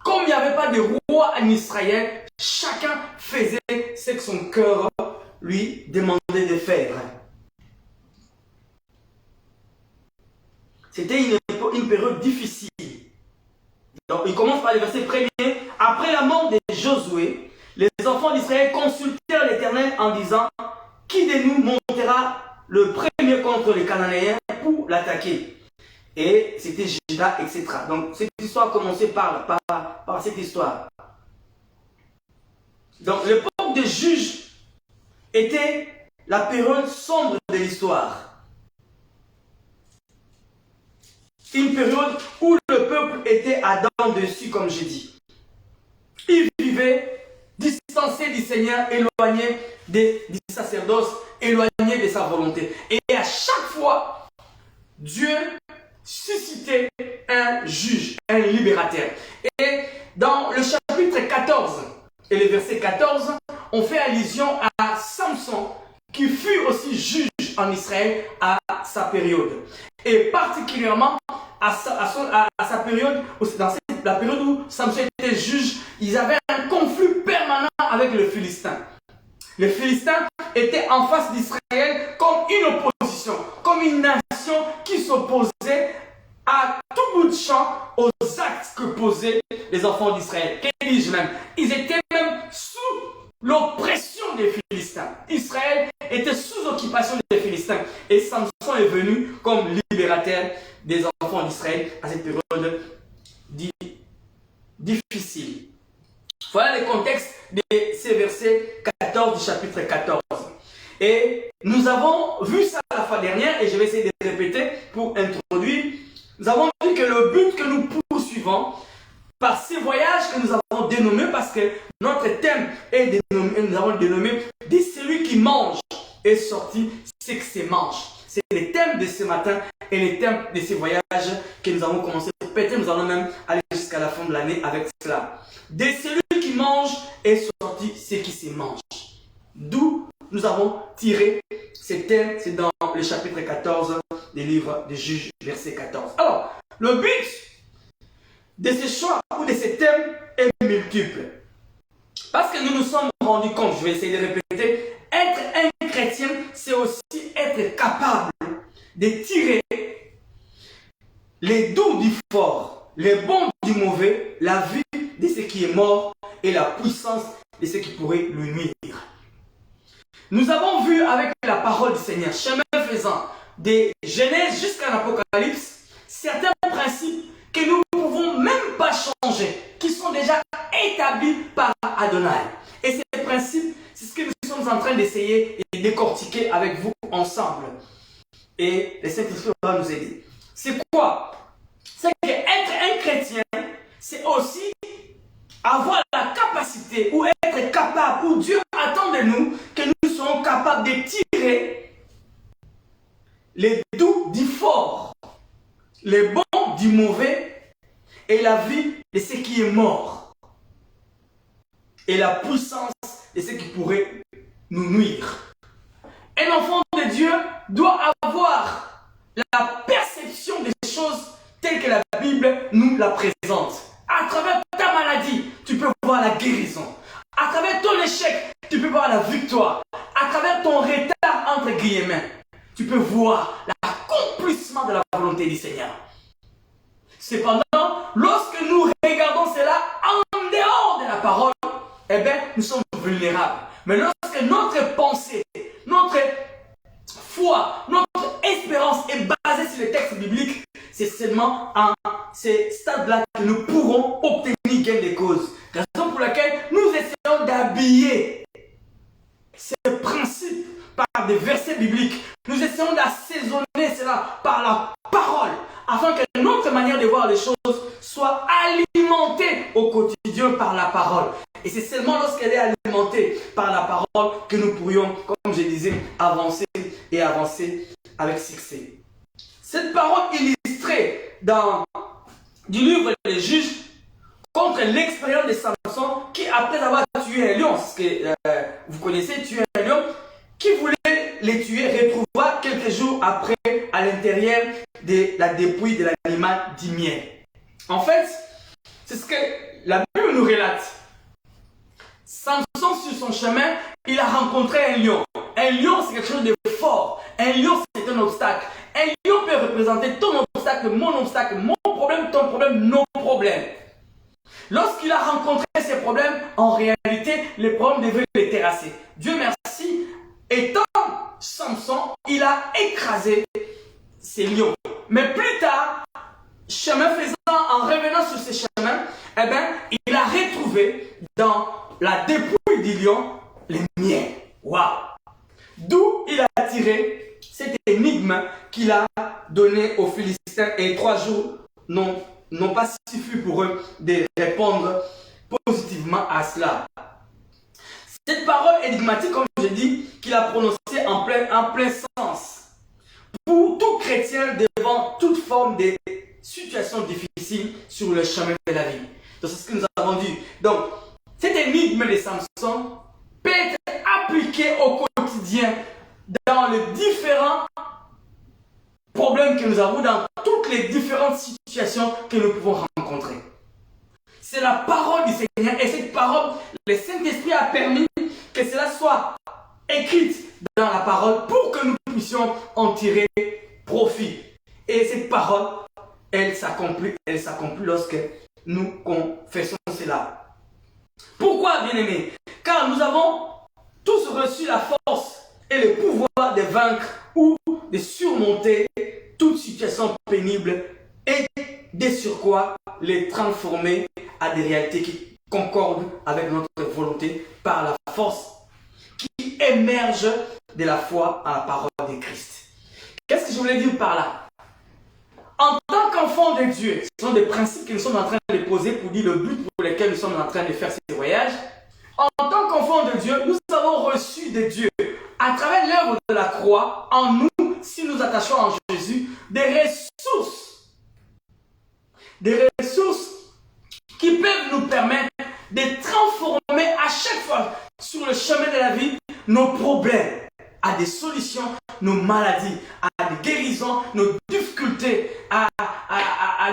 comme il n'y avait pas de roi en Israël, chacun faisait ce que son cœur lui demandait de faire. C'était une période difficile. Donc, il commence par le verset premier. Après la mort de Josué, les enfants d'Israël consultèrent l'Éternel en disant, qui de nous montera le premier contre les Cananéens pour l'attaquer? Et c'était Juda, etc. Donc, cette histoire commençait par cette histoire. Donc, l'époque des juges était la période sombre de l'histoire. Une période où le peuple était à dents dessus, comme j'ai dit. Il vivait distancé du Seigneur, éloigné du sacerdoce, éloigné de sa volonté. Et à chaque fois, Dieu suscitait un juge, un libérateur. Et dans le chapitre 14 et le verset 14, on fait allusion à Samson, qui fut aussi juge en Israël à sa période. Et particulièrement à sa période, dans la période où Samson était juge, ils avaient un conflit permanent avec les Philistins. Les Philistins étaient en face d'Israël comme une opposition, comme une nation qui s'opposait à tout bout de champ aux actes que posaient les enfants d'Israël. Que dis-je même? Ils étaient même sous l'oppression des Philistins. Israël était sous occupation des Philistins. Et Samson est venu comme libérateur des enfants d'Israël à cette période difficile. Voilà le contexte de ces versets 14 du chapitre 14. Et nous avons vu ça la fois dernière, et je vais essayer de répéter pour introduire Nous avons dit que le but que nous poursuivons par ces voyages que nous avons dénommés, parce que notre thème est dénommé, nous avons dénommé de celui qui mange est sorti, c'est que c'est mange. C'est le thème de ce matin et le thème de ces voyages que nous avons commencé. Peut-être nous allons même aller jusqu'à la fin de l'année avec cela. De celui qui mange est sorti, c'est qui se mange. D'où nous avons tiré ce thème, c'est dans le chapitre 14 des livres des Juges, verset 14. Alors, le but de ce choix ou de ce thème est multiple. Parce que nous nous sommes rendus compte, je vais essayer de répéter, être un chrétien, c'est aussi être capable de tirer les doux du fort, les bons du mauvais, la vie de ce qui est mort et la puissance de ce qui pourrait lui nuire. Nous avons vu avec la parole du Seigneur, chemin faisant, de Genèse jusqu'à l'Apocalypse, certains principes que nous ne pouvons même pas changer, qui sont déjà établis par Adonai. Et ces principes, c'est ce que nous sommes en train d'essayer et de décortiquer avec vous ensemble. Et le Saint-Esprit va nous aider. C'est quoi? C'est qu'être un chrétien, c'est aussi avoir la capacité ou être capable, ou Dieu attend de nous que nous soyons capables de tirer les doux du fort, les bons du mauvais et la vie de ce qui est mort et la puissance de ce qui pourrait nous nuire. Un enfant de Dieu doit avoir la perception des choses telles que la Bible nous la présente. À travers ta maladie, tu peux voir la guérison. À travers ton échec, tu peux voir la victoire. À travers ton retard, entre guillemets, tu peux voir l'accomplissement de la volonté du Seigneur. Cependant, lorsque nous regardons cela en dehors de la parole, eh bien, nous sommes vulnérables. Mais lorsque notre pensée, notre foi, notre espérance est basée sur les textes bibliques, c'est seulement à ces stades-là que nous pourrons obtenir gain de cause. Raison pour laquelle nous essayons d'habiller ces principes par des versets bibliques. Nous essayons d'assaisonner cela par la parole, afin que notre manière de voir les choses soit alimentée au quotidien par la parole. Et c'est seulement lorsqu'elle est alimentée par la parole que nous pourrions, comme je disais, avancer et avancer avec succès. Cette parole illustrée du livre des Juges contre l'expérience de Samson qui, après avoir tué un lion, ce que vous connaissez, tuer un lion, qui voulait les tuer, retrouva quelques jours après à l'intérieur de la dépouille de l'animal d'Imier. En fait, c'est ce que la Bible nous relate. Samson, sur son chemin, il a rencontré un lion. Un lion, c'est quelque chose de fort. Un lion, c'est un obstacle. Un lion peut représenter ton obstacle, mon problème, ton problème, nos problèmes. Lorsqu'il a rencontré ces problèmes, en réalité, les problèmes devaient les terrasser. Dieu merci, étant Samson, il a écrasé ces lions. Mais plus tard, chemin faisant, en revenant sur ces chemins, eh bien, il a retrouvé dans la dépouille du lion les miens. Waouh! D'où il a tiré cette énigme qu'il a donnée aux Philistins, et 3 jours n'ont pas suffi pour eux de répondre positivement à cela. Cette parole énigmatique, comme je dis, qu'il a prononcée en plein sens. Pour tout chrétien devant toute forme de situation difficile sur le chemin de la vie. Donc c'est ce que nous avons dit. Donc, cette énigme de Samson peut être appliquée au quotidien dans les différents problèmes que nous avons, dans toutes les différentes situations que nous pouvons rencontrer. C'est la parole du Seigneur, et cette parole, le Saint-Esprit a permis que cela soit écrite dans la parole pour que nous puissions en tirer profit. Et cette parole, elle s'accomplit lorsque nous confessons cela. Pourquoi, bien-aimés? Car nous avons tous reçu la force et le pouvoir de vaincre ou de surmonter toute situation pénible et de surcroît les transformer à des réalités qui concordent avec notre volonté par la force qui émerge de la foi à la parole de Christ. Qu'est-ce que je voulais dire par là? En tant qu'enfant avec Dieu, ce sont des principes que nous sommes en train de poser pour dire le but pour lequel nous sommes en train de faire ces voyages. En tant qu'enfants de Dieu, nous avons reçu de Dieu, à travers l'œuvre de la croix, en nous, si nous attachons en Jésus, des ressources qui peuvent nous permettre de transformer à chaque fois sur le chemin de la vie nos problèmes à des solutions, nos maladies, à des guérisons, nos difficultés, à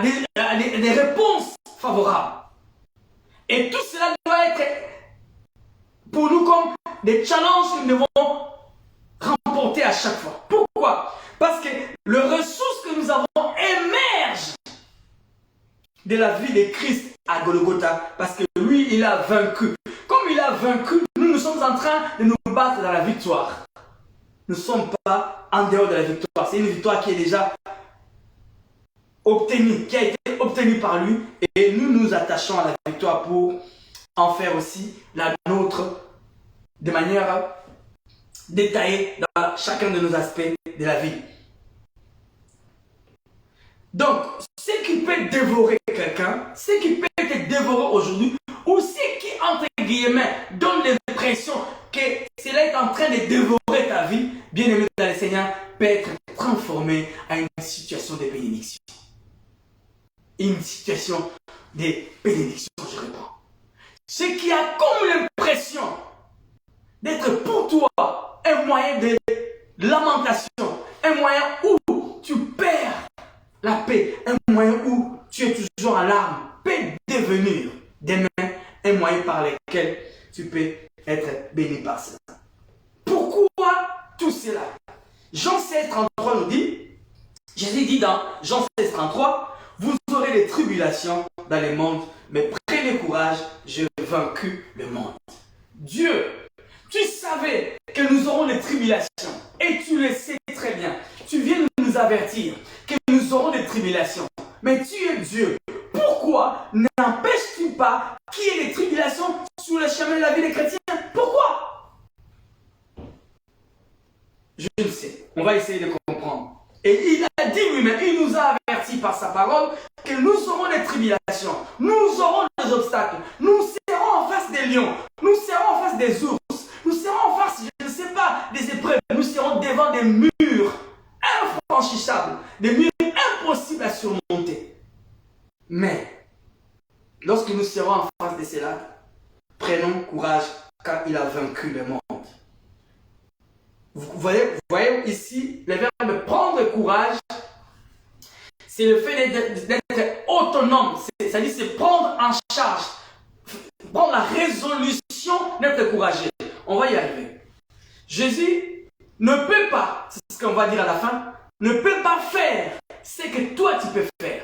des réponses favorables. Et tout cela doit être pour nous comme des challenges que nous devons remporter à chaque fois. Pourquoi? Parce que les ressources que nous avons émergent de la vie de Christ à Golgotha, parce que lui, il a vaincu. Comme il a vaincu, nous sommes en train de nous battre dans la victoire. Nous ne sommes pas en dehors de la victoire. C'est une victoire qui est déjà obtenue, qui a été obtenue par lui, et nous nous attachons à la victoire pour en faire aussi la nôtre de manière détaillée dans chacun de nos aspects de la vie. Donc, ce qui peut dévorer quelqu'un, ce qui peut te dévorer aujourd'hui, ou ce qui, entre guillemets, donne l'impression que cela est en train de dévorer ta vie, bien aimé dans le Seigneur, peut être transformé à une situation de bénédiction. Une situation de bénédiction, je reprends. Ce qui a comme l'impression d'être pour toi un moyen de lamentation, un moyen où tu perds la paix, un moyen où tu es toujours en larmes, peut devenir demain un moyen par lequel tu peux être béni par cela. Pourquoi tout cela? Jean 16, 33 nous dit, Jésus dit dans Jean 16, 33, vous aurez des tribulations dans le monde, mais prenez courage, j'ai vaincu le monde. Dieu, tu savais que nous aurons des tribulations, et tu le sais très bien. Tu viens de nous avertir que nous aurons des tribulations, mais tu es Dieu. Pourquoi n'empêches-tu pas qu'il y ait des tribulations sur le chemin de la vie des chrétiens? Pourquoi? Je ne sais. On va essayer de comprendre. Et il a dit lui-même, il nous a averti par sa parole que nous aurons des tribulations, nous aurons des obstacles, nous serons en face des lions, nous serons en face des ours, nous serons en face, je ne sais pas, des épreuves, nous serons devant des murs infranchissables, des murs impossibles à surmonter. Mais, lorsque nous serons en face de cela, prenons courage car il a vaincu le monde. Vous voyez ici, le verbe prendre courage, c'est le fait d'être autonome, c'est-à-dire c'est prendre en charge, prendre la résolution d'être courageux. On va y arriver. Jésus ne peut pas, c'est ce qu'on va dire à la fin, ne peut pas faire ce que toi tu peux faire.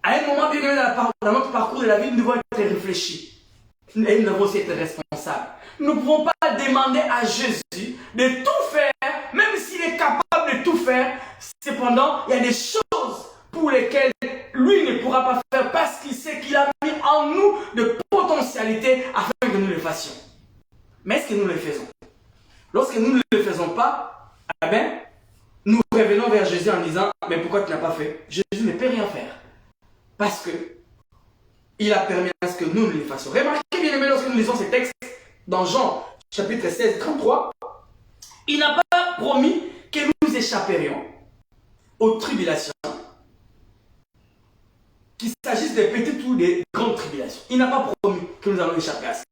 À un moment bien donné dans notre parcours de la vie, nous devons être réfléchis. Et nous devons aussi être responsables. Nous ne pouvons pas demander à Jésus de tout faire, même s'il est capable de tout faire. Cependant, il y a des choses pour lesquelles lui ne pourra pas faire parce qu'il sait qu'il a mis en nous de potentialités afin que nous le fassions. Mais est-ce que nous le faisons? Lorsque nous ne le faisons pas, eh bien, nous revenons vers Jésus en disant, mais pourquoi tu n'as pas fait? Jésus ne peut rien faire. Parce que il a permis à ce que nous le fassions. Remarquez bien aimé, lorsque nous lisons ces textes dans Jean chapitre 16, 33, il n'a pas promis que nous échapperions aux tribulations, qu'il s'agisse des petites ou des grandes tribulations. Il n'a pas promis que nous allons échapper à ça.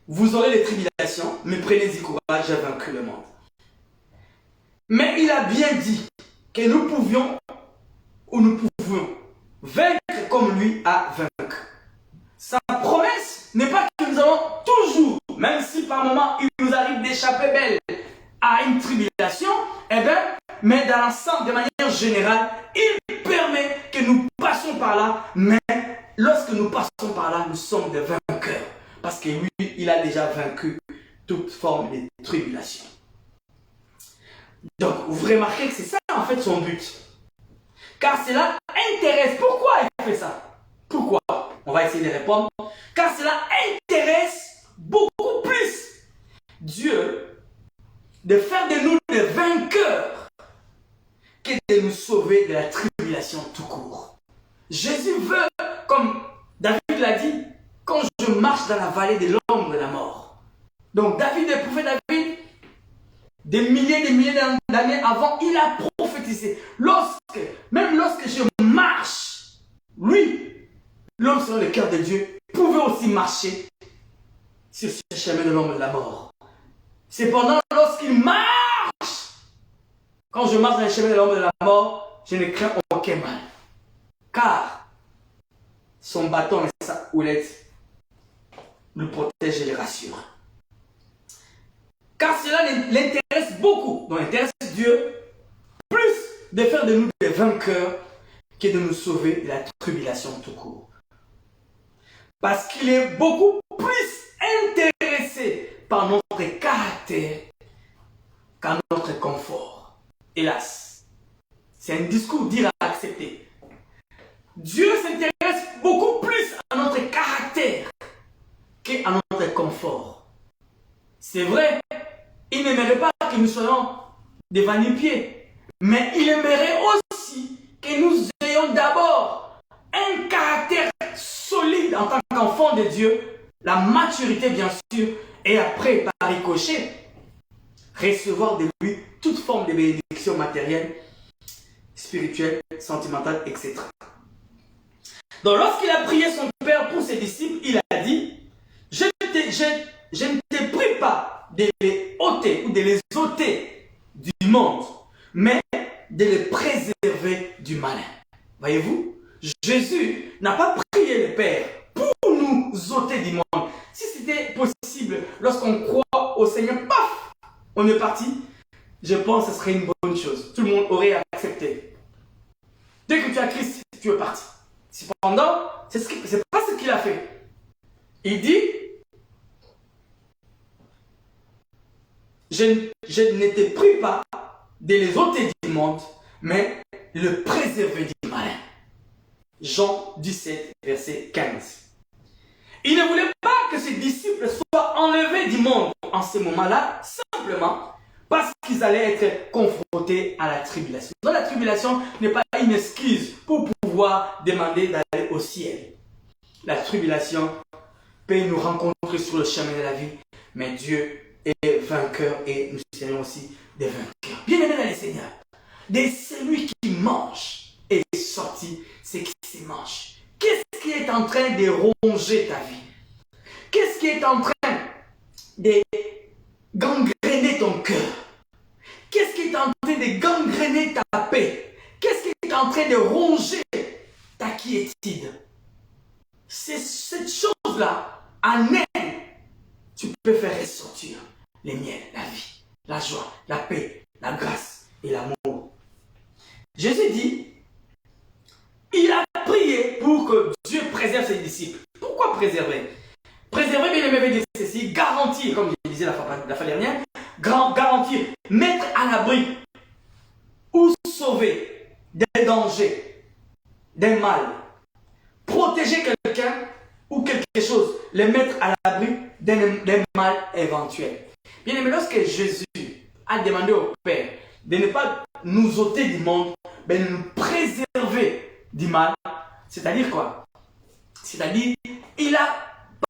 Vous aurez des tribulations, mais prenez-y courage, j'ai vaincu le monde. Mais il a bien dit que nous pouvions vaincre comme lui a vaincu. Sa promesse n'est pas que nous allons toujours, même si par moment il nous arrive d'échapper belle à une tribulation, eh bien, mais dans l'ensemble, de manière générale, il permet que nous passions par là, mais lorsque nous passons par là, nous sommes des vainqueurs. Parce que lui, il a déjà vaincu toute forme de tribulation. Donc, vous remarquez que c'est ça en fait son but. Car cela intéresse. Pourquoi il fait ça? Pourquoi? On va essayer de répondre. Car cela intéresse beaucoup plus Dieu de faire de nous des vainqueurs que de nous sauver de la tribulation. tribulation tout court. Jésus veut, comme David l'a dit, quand je marche dans la vallée de l'ombre de la mort. Donc David, le prophète David, des milliers d'années avant, il a prophétisé. Même lorsque je marche, lui, l'homme selon le cœur de Dieu, pouvait aussi marcher sur ce chemin de l'ombre de la mort. Cependant, lorsqu'il marche, quand je marche dans le chemin de l'ombre de la mort, je ne crains aucun mal. Car son bâton et sa houlette nous protègent et les rassurent. Car cela l'intéresse beaucoup, donc intéresse Dieu, plus de faire de nous des vainqueurs que de nous sauver de la tribulation tout court. Parce qu'il est beaucoup plus intéressé par notre caractère qu'à notre confort. Hélas, c'est un discours dur à accepter. Dieu s'intéresse beaucoup plus à notre caractère qu'à notre confort. C'est vrai, il n'aimerait pas que nous soyons des va-nu-pieds, mais il aimerait aussi que nous ayons d'abord un caractère solide en tant qu'enfant de Dieu, la maturité bien sûr, et après par ricochet, recevoir de lui toute forme de bénédiction matérielle, spirituelle, sentimentale, etc. Donc lorsqu'il a prié son Père pour ses disciples, il a dit, je ne te prie pas de les ôter ou de les ôter du monde, mais de les préserver du malin. Voyez-vous, Jésus n'a pas prié le Père pour nous ôter du monde. Si c'était possible, lorsqu'on croit au Seigneur, paf, on est parti, je pense que ce serait une bonne chose. Tout le monde aurait accepté. Dès que tu as Christ, tu es parti. Cependant, c'est pas ce qu'il a fait. Il dit, je ne te prie pas de les ôter du monde, mais le préserver du malin. Jean 17, verset 15. Il ne voulait pas que ses disciples soient enlevés du monde en ce moment-là, simplement parce qu'ils allaient être confrontés à la tribulation. Donc la tribulation n'est pas une excuse pour pouvoir demander d'aller au ciel. La tribulation peut nous rencontrer sur le chemin de la vie, mais Dieu est vainqueur et nous serons aussi des vainqueurs. Bien-aimés dans le Seigneur, de celui qui mange est sorti ce qui se mange. Qu'est-ce qui est en train de ronger ta vie? Qu'est-ce qui est en train de gangréner ton cœur? Qu'est-ce qui est en train de gangréner ta paix? Qu'est-ce qui est en train de ronger ta quiétude? C'est cette chose-là, en elle, tu peux faire ressortir les miels, la vie, la joie, la paix, la grâce et l'amour. Jésus dit, il a prié pour que Dieu préserve ses disciples. Pourquoi préserver? Préserver, bien aimé, veut dire ceci, garantir, comme je disais la fois dernière, garantir, mettre à l'abri ou sauver des dangers, des mal, protéger quelqu'un ou quelque chose, les mettre à l'abri d'un mal éventuel. Bien aimé, lorsque Jésus a demandé au Père de ne pas nous ôter du monde, mais de nous préserver du mal, c'est-à-dire quoi? C'est-à-dire, il a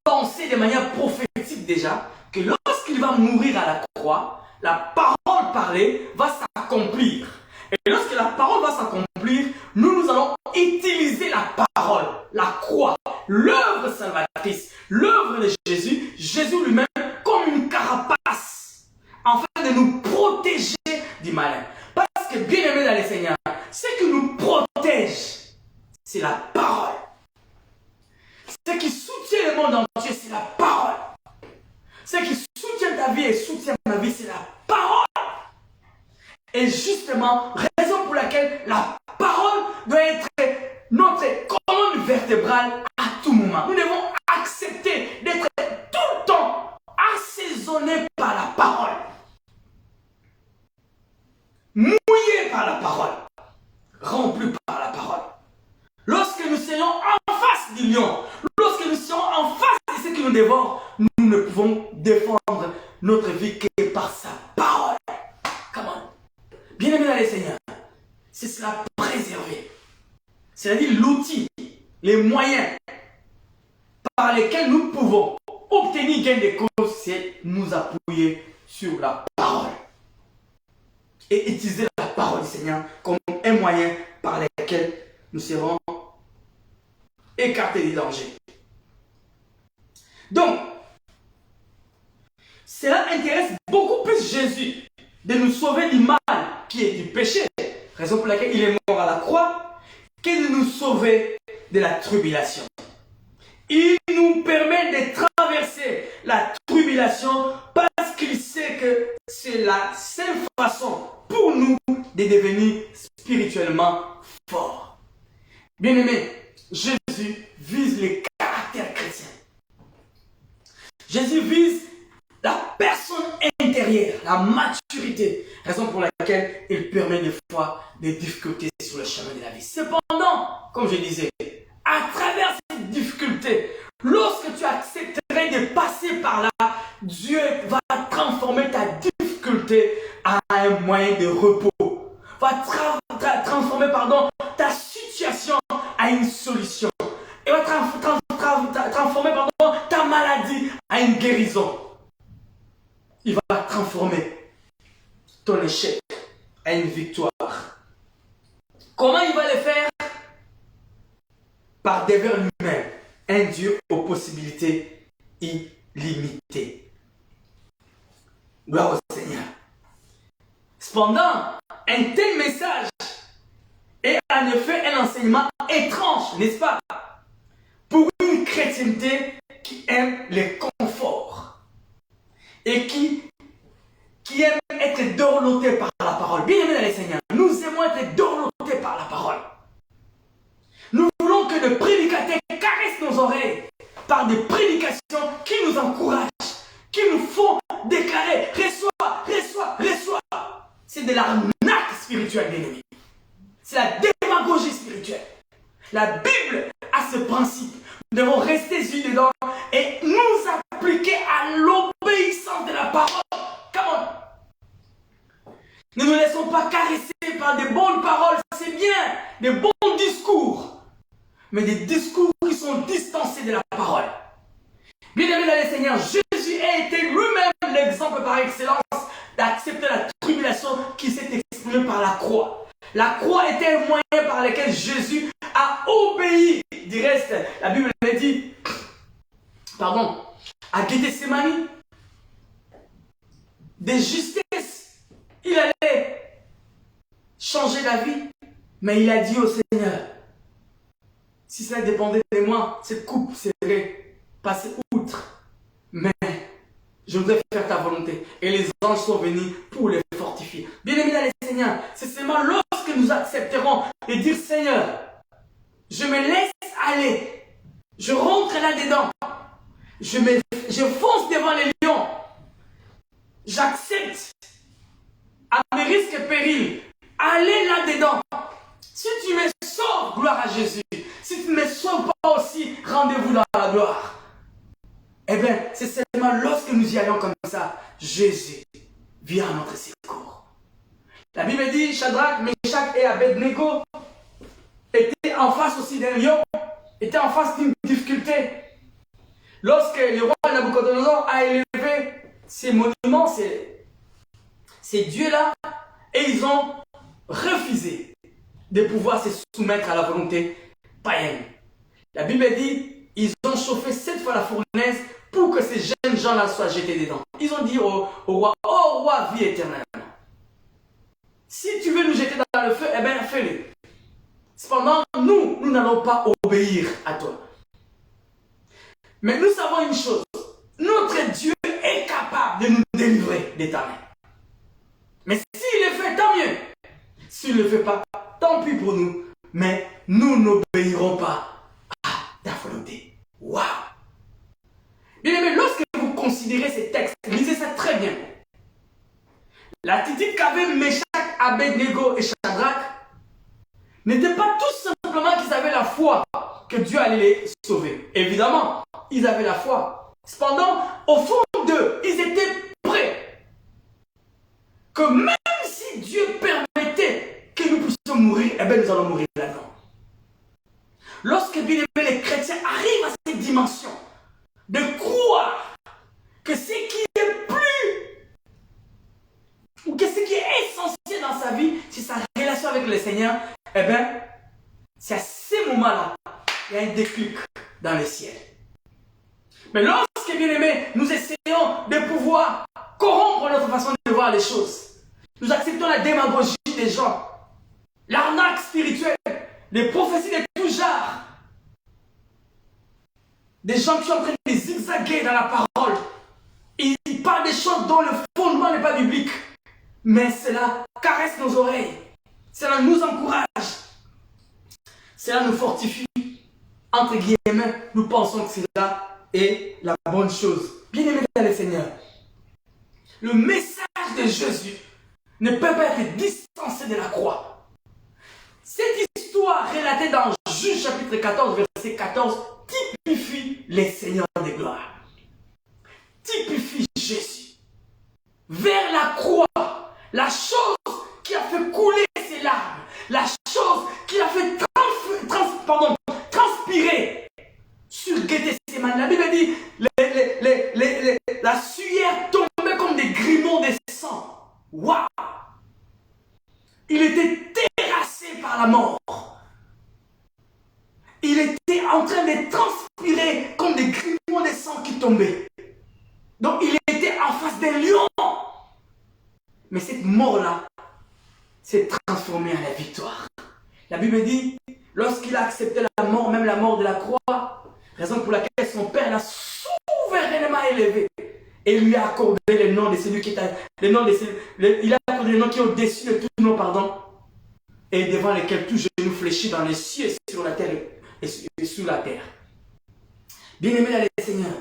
pensé de manière prophétique déjà que lorsqu'il va mourir à la croix, la parole parlée va s'accomplir. Et lorsque la parole va s'accomplir, nous allons utiliser la parole, la croix, l'œuvre salvatrice, l'œuvre de Jésus, Jésus lui-même comme une carapace, afin de nous protéger du malin. Parce que bien aimé dans le Seigneur, ce qui nous protège, c'est la parole. Ce qui soutient le monde entier, c'est la parole. Ce qui soutient ta vie et soutient ma vie, c'est la parole. Et justement, raison pour laquelle la parole doit être notre colonne vertébrale à tout moment. Nous devons accepter d'être tout le temps assaisonnés par la parole. Mouillés par la parole. Remplis par la parole. Lorsque nous serons en face du lion, lorsque nous serons en face de ce qui nous dévore, nous ne pouvons défendre notre vie que par sa parole. Come on. Bien-aimé dans les Seigneurs, c'est cela préserver. c'est-à-dire l'outil, les moyens par lesquels nous pouvons obtenir gain de cause, c'est nous appuyer sur la parole. Et utiliser la parole du Seigneur comme un moyen par lequel nous serons écartés des dangers. Donc, cela intéresse beaucoup plus Jésus de nous sauver du mal qui est du péché, raison pour laquelle il est mort à la croix, que de nous sauver de la tribulation. Il nous permet de traverser la tribulation parce qu'il sait que c'est la seule façon pour nous de devenir spirituellement forts. Bien-aimés, Jésus vise les caractères chrétiens. Jésus vise la personne intérieure, la maturité, raison pour laquelle il permet des fois des difficultés sur le chemin de la vie. Cependant, comme je disais, à travers ces difficultés, lorsque tu accepterais de passer par là, Dieu va transformer ta difficulté en un moyen de repos, va transformer ta situation en une solution, et va transformer ta maladie en une guérison. Il va transformer ton échec en une victoire. Comment il va le faire? Par devers lui-même, un Dieu aux possibilités illimitées. Gloire au Seigneur. Cependant, un tel message est en effet un enseignement étrange, n'est-ce pas? Pour une chrétienté qui aime le confort et qui aime être dorlotée par la parole. Bien aimé dans les Seigneurs, nous aimons être dorlotés par la parole. Nous voulons que les prédicateurs caressent nos oreilles par des prédications qui nous encouragent, qui nous font déclarer: reçois, reçois, reçois. C'est de l'arnaque spirituelle, bien aimé. C'est la démagogie spirituelle. La Bible a ce principe. Nous devons rester yeux dedans et nous appliquer à l'obéissance de la parole. Come on. Ne nous laissons pas caresser par des bonnes paroles, c'est bien, des bons discours, mais des discours qui sont distancés de la parole. Bien-aimé dans le Seigneur, Jésus a été lui-même l'exemple par excellence d'accepter la tribulation qui s'est exprimée par la croix. La croix était un moyen par lequel Jésus a obéi. Du reste, la Bible dit, à Gethsémani, de justesse, il allait changer la vie, mais il a dit au Seigneur: si cela dépendait de moi, cette coupe serait passée outre, mais je voudrais faire ta volonté. Et les anges sont venus pour les fortifier. Bien-aimés dans le Seigneur, c'est seulement lorsque nous accepterons de dire: Seigneur, je me laisse aller, je rentre là-dedans, je fonce devant les lions, j'accepte à mes risques et périls, aller là-dedans. Si tu me sauves, gloire à Jésus. Si tu ne me sauves pas aussi, rendez-vous dans la gloire. Eh bien, c'est seulement lorsque nous y allons comme ça, Jésus vient à notre secours. La Bible dit, Shadrach, Meshach et Abednego étaient en face aussi d'un lion, étaient en face d'une difficulté. Lorsque le roi Nabucodonosor a élevé ces monuments, ces dieux-là, et ils ont refusé de pouvoir se soumettre à la volonté païenne. La Bible dit, ils ont chauffé 7 fois la fournaise pour que ces jeunes gens-là soient jetés dedans. Ils ont dit au roi: oh roi, vie éternelle, si tu veux nous jeter dans le feu, eh bien fais-le. Cependant, nous n'allons pas obéir à toi. Mais nous savons une chose, notre Dieu est capable de nous délivrer de ta main. Mais s'il le fait, tant mieux. S'il ne le fait pas, tant pis pour nous. Mais nous n'obéirons pas à ta volonté. Waouh! Bien aimé, lorsque vous considérez ces textes, lisez ça très bien. L'attitude qu'avaient Meshach, Abednego et Shadrach n'était pas tout simplement qu'ils avaient la foi que Dieu allait les sauver. Évidemment, ils avaient la foi. Cependant, au fond d'eux, ils étaient prêts. Que même si Dieu permettait que nous puissions mourir, eh bien nous allons mourir là-dedans. Lorsque, bien aimé, les chrétiens arrivent à cette dimension de croire que ce qui est plus, ou que ce qui est essentiel dans sa vie, c'est sa relation avec le Seigneur, eh bien, c'est à ces moments-là, il y a un déclic dans le ciel. Mais lorsque, bien aimé, nous essayons de pouvoir corrompre notre façon de voir les choses, nous acceptons la démagogie des gens, l'arnaque spirituelle, les prophéties de tout genre, des gens qui sont en train de zigzaguer dans la parole. Ils parlent des choses dont le fondement n'est pas biblique. Mais cela caresse nos oreilles. Cela nous encourage. Cela nous fortifie. Entre guillemets, nous pensons que cela est la bonne chose. Bien-aimés dans le Seigneur, le message de Jésus ne peut pas être distancé de la croix. Cette histoire relatée dans Juge chapitre 14, verset 14, typifie les seigneurs de gloire. Typifie Jésus. Vers la croix, la chose qui a fait couler ses larmes, la chose qui a fait transpirer sur Gethsémani. La Bible dit, la sueur tombait comme des grimons de sang. Waouh! Il était terrassé par la mort. Il était en train de transpirer comme des grimons de sang qui tombaient. Donc il était en face des lions. Mais cette mort-là s'est transformée en la victoire. La Bible dit, lorsqu'il a accepté la mort, même la mort de la croix, raison pour laquelle son Père l'a souverainement élevé et lui a accordé le nom de celui qui est il a accordé le nom qui est au-dessus de tout nom, pardon, et devant lequel tout genou fléchit dans les cieux, sur la terre et sous la terre. Bien-aimés dans le Seigneur,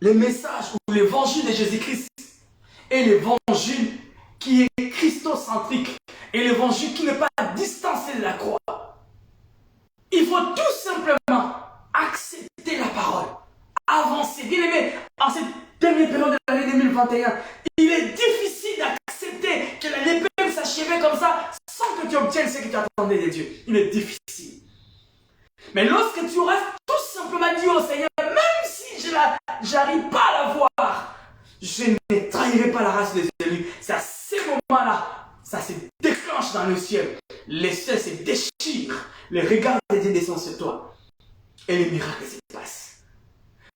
le message ou l'évangile de Jésus-Christ est l'évangile qui est christocentrique et l'évangile qui n'est pas distancé de la croix. Il faut tout simplement accepter la parole, avancer. Bien-aimés, en cette dernière période de l'année 2021, il est difficile d'accepter que l'année peut s'achever comme ça sans que tu obtiennes ce que tu attendais de Dieu. Il est difficile. Mais lorsque tu restes tout simplement dit au Seigneur, même si je n'arrive pas à la voir, je ne trahirai pas la race des élus. C'est à ces moments-là, ça se déclenche dans le ciel. Les ciels se déchirent. Les regards de Dieu descendent sur toi. Et les miracles se passent.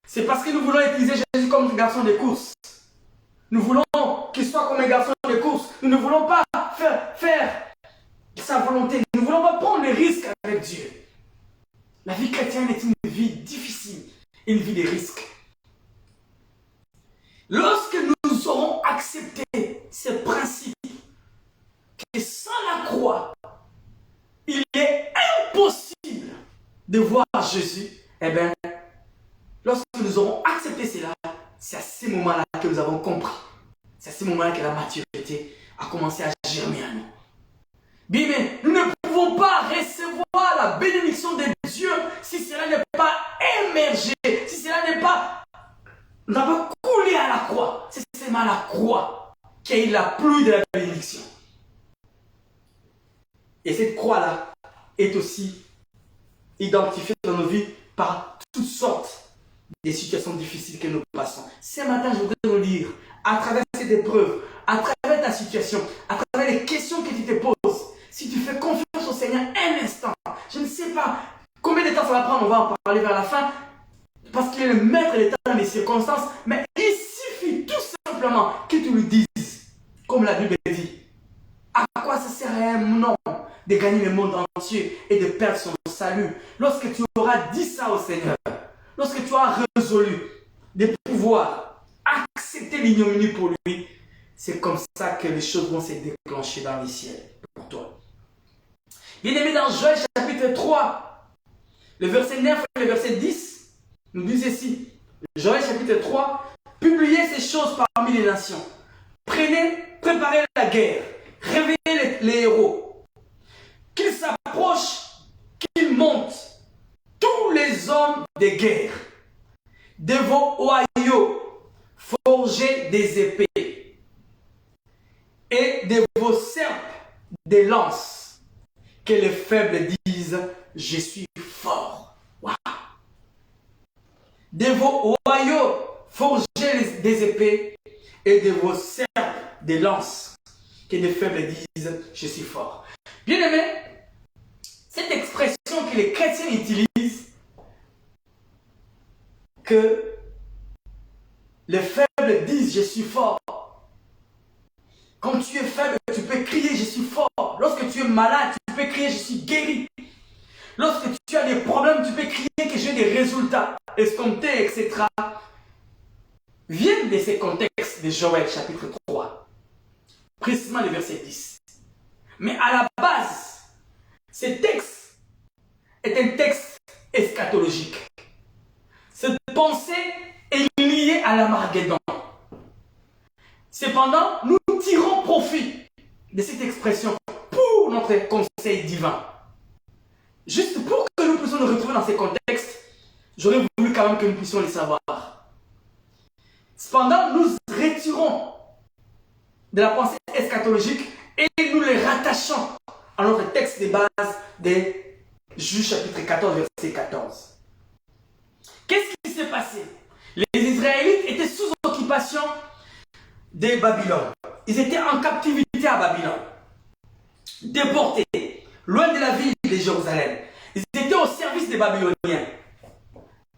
C'est parce que nous voulons utiliser Jésus comme un garçon de course. Nous voulons qu'il soit comme un garçon de course. Nous ne voulons pas faire sa volonté. Nous ne voulons pas prendre les risques avec Dieu. La vie chrétienne est une vie difficile, une vie de risques. Lorsque nous aurons accepté ce principe, que sans la croix, il est impossible de voir Jésus, eh bien, lorsque nous aurons accepté cela, c'est à ce moment-là que nous avons compris. C'est à ce moment-là que la maturité a commencé à germer en nous. Bien, mais nous ne pouvons pas recevoir la bénédiction de Dieu si cela n'est pas émergé, si cela n'est pas, n'a pas coulé à la croix. C'est seulement à la croix qu'il y a eu la pluie de la bénédiction. Et cette croix-là est aussi identifiée dans nos vies par toutes sortes de situations difficiles que nous passons. Ce matin, je voudrais nous lire, à travers cette épreuve, à travers ta situation, à travers les questions que tu te poses, si tu fais confiance au Seigneur un instant, je ne sais pas combien de temps ça va prendre, on va en parler vers la fin, parce qu'il est le maître des temps et des circonstances, mais il suffit tout simplement que tu lui dises, comme la Bible dit, à quoi ça sert à un homme de gagner le monde entier et de perdre son salut? Lorsque tu auras dit ça au Seigneur, lorsque tu auras résolu de pouvoir accepter l'ignominie pour lui, c'est comme ça que les choses vont se déclencher dans les ciels pour toi. Bien-aimé, dans Joël chapitre 3, le verset 9 et le verset 10, nous dit ceci. Joël chapitre 3, publiez ces choses parmi les nations. Préparez la guerre. Réveillez les héros. Qu'ils s'approchent, qu'ils montent. Tous les hommes de guerre. De vos oyaux, forgez des épées. Et de vos serpes, des lances. Que les faibles disent, je suis de vos royaux forgez des épées et de vos serpes des lances, que les faibles disent je suis fort. Bien aimé, cette expression que les chrétiens utilisent, que les faibles disent je suis fort. Quand tu es faible, tu peux crier je suis fort. Lorsque tu es malade, tu peux crier je suis guéri. Lorsque tu as des problèmes, tu peux crier que j'ai des résultats escomptés, etc. Viennent de ces contextes de Joël chapitre 3. Précisément le verset 10. Mais à la base, ce texte est un texte eschatologique. Cette pensée est liée à l'Armageddon. Cependant, nous tirons profit de cette expression pour notre conseil divin. Juste pour que nous puissions nous retrouver dans ces contextes, j'aurais voulu quand même que nous puissions les savoir. Cependant, nous retirons de la pensée eschatologique et nous les rattachons à notre texte de base de Juge chapitre 14, verset 14. Qu'est-ce qui s'est passé? Les Israélites étaient sous occupation de Babylone. Ils étaient en captivité à Babylone, déportés, loin de la ville de Jérusalem. Ils étaient au service des Babyloniens,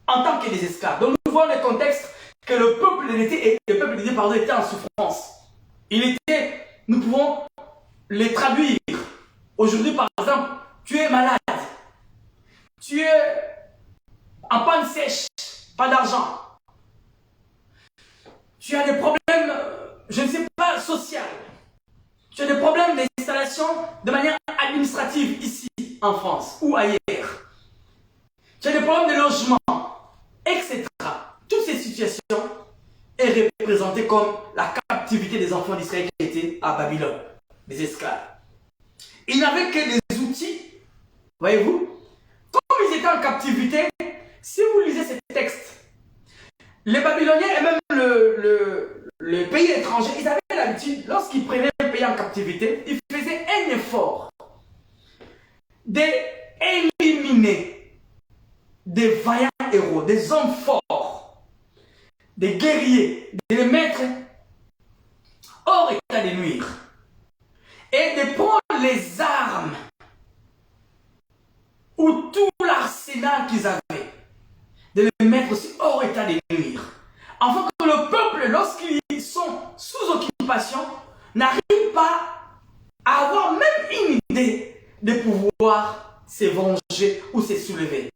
en tant que des esclaves. Donc nous voyons le contexte que le peuple était en souffrance. Nous pouvons les traduire. Aujourd'hui, par exemple, tu es malade. Tu es en panne sèche, pas d'argent. Tu as des problèmes, je ne sais pas, sociaux. Tu as des problèmes d'installation de manière administrative ici, en France ou ailleurs. Tu as des problèmes de logement, etc. Toutes ces situations sont représentées comme la captivité des enfants d'Israël qui étaient à Babylone, des esclaves. Ils n'avaient que des outils, voyez-vous. Comme ils étaient en captivité, si vous lisez ces textes, les Babyloniens et même le pays étranger, ils avaient l'habitude, lorsqu'ils prenaient un pays en captivité, ils faisaient un effort d'éliminer des vaillants héros, des hommes forts, des guerriers, de les mettre hors état de nuire et de prendre les armes ou tout l'arsenal qu'ils avaient, de les mettre aussi hors état de nuire, afin que le peuple, lorsqu'ils sont sous occupation, n'arrive pas à avoir même une idée de pouvoir se venger ou se soulever.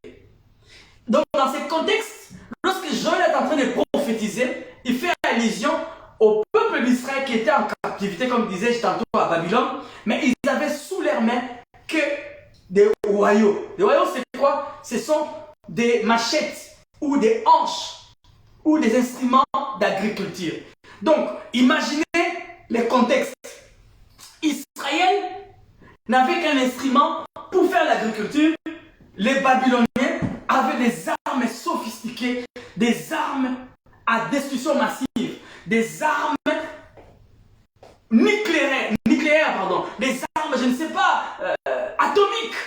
Donc dans ce contexte, lorsque Joël est en train de prophétiser, il fait allusion au peuple d'Israël qui était en captivité, comme disais-je tantôt, à Babylone, mais ils avaient sous leurs mains que des royaux. Des royaux, c'est quoi? Ce sont des machettes ou des hanches ou des instruments d'agriculture. Donc, imaginez le contexte. Israël n'avait qu'un instrument pour faire l'agriculture. Les Babyloniens avaient des armes sophistiquées, des armes à destruction massive, des armes nucléaires, des armes, je ne sais pas, atomiques.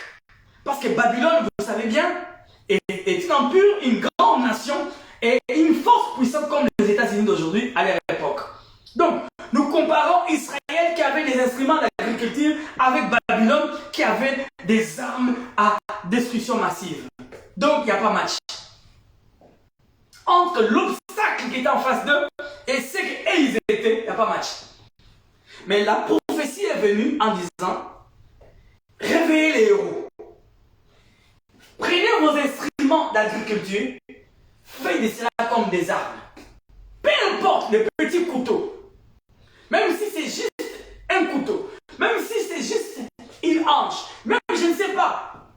Parce que Babylone, vous savez bien, est un empire, une grande nation et une force puissante comme les États-Unis d'aujourd'hui à leur époque. Donc, nous comparons Israël qui avait des instruments d'agriculture avec Babylone qui avait des armes à destruction massive. Donc, il n'y a pas match. Entre l'obstacle qui était en face d'eux et ce qu'ils étaient, il n'y a pas match. Mais la prophétie est venue en disant, réveillez les héros. Prenez vos instruments d'agriculture, faites de cela comme des armes. Peu importe les petits couteaux, même si c'est juste un couteau, même si c'est juste une hanche, même je ne sais pas,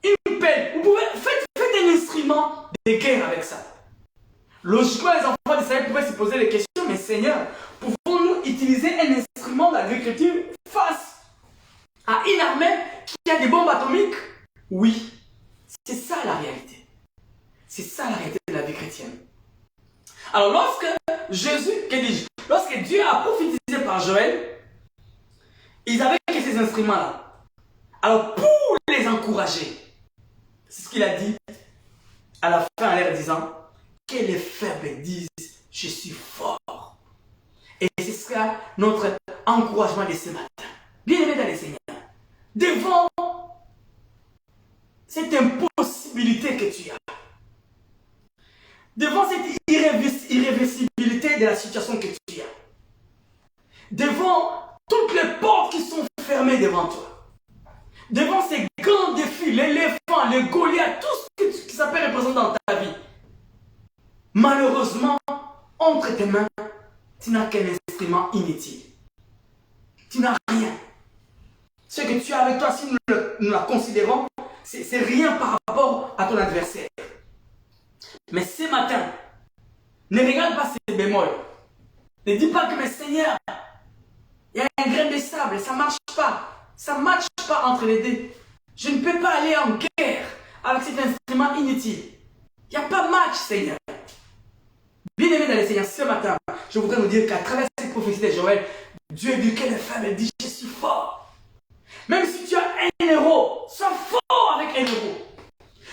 une pelle, vous pouvez faites un instrument de guerre avec ça. Logiquement, les enfants d'Israël pouvaient se poser les questions, mais Seigneur, pouvons-nous utiliser un instrument d'agriculture face à une armée qui a des bombes atomiques? Oui, c'est ça la réalité. C'est ça la réalité de la vie chrétienne. Alors lorsque lorsque Dieu a prophétisé par Joël, ils avaient que ces instruments-là. Alors pour les encourager, c'est ce qu'il a dit, à la fin en leur disant que les faibles disent je suis fort. Et ce sera notre encouragement de ce matin. Bien-aimés dans les Seigneurs, devant cette impossibilité que tu as, devant cette irréversibilité de la situation que tu as, devant toutes les portes qui sont fermées devant toi, devant ces grands défis, l'éléphant, les Goliath, tout ce que ça peut représenter dans ta vie, malheureusement, entre tes mains, tu n'as qu'un instrument inutile. Tu n'as rien. Ce que tu as avec toi, si nous la considérons, c'est rien par rapport à ton adversaire. Mais ce matin, ne regarde pas ces bémols. Ne dis pas que, mais Seigneur, il y a un grain de sable, ça ne marche pas. Ça ne matche pas entre les deux. Je ne peux pas aller en guerre avec cet instrument inutile. Il n'y a pas de match, Seigneur. Bien-aimés dans les Seigneurs, ce matin, je voudrais nous dire qu'à travers cette prophétie de Joël, Dieu dit que les femmes disent je suis fort. Même si tu as un héros, sois fort avec un héros.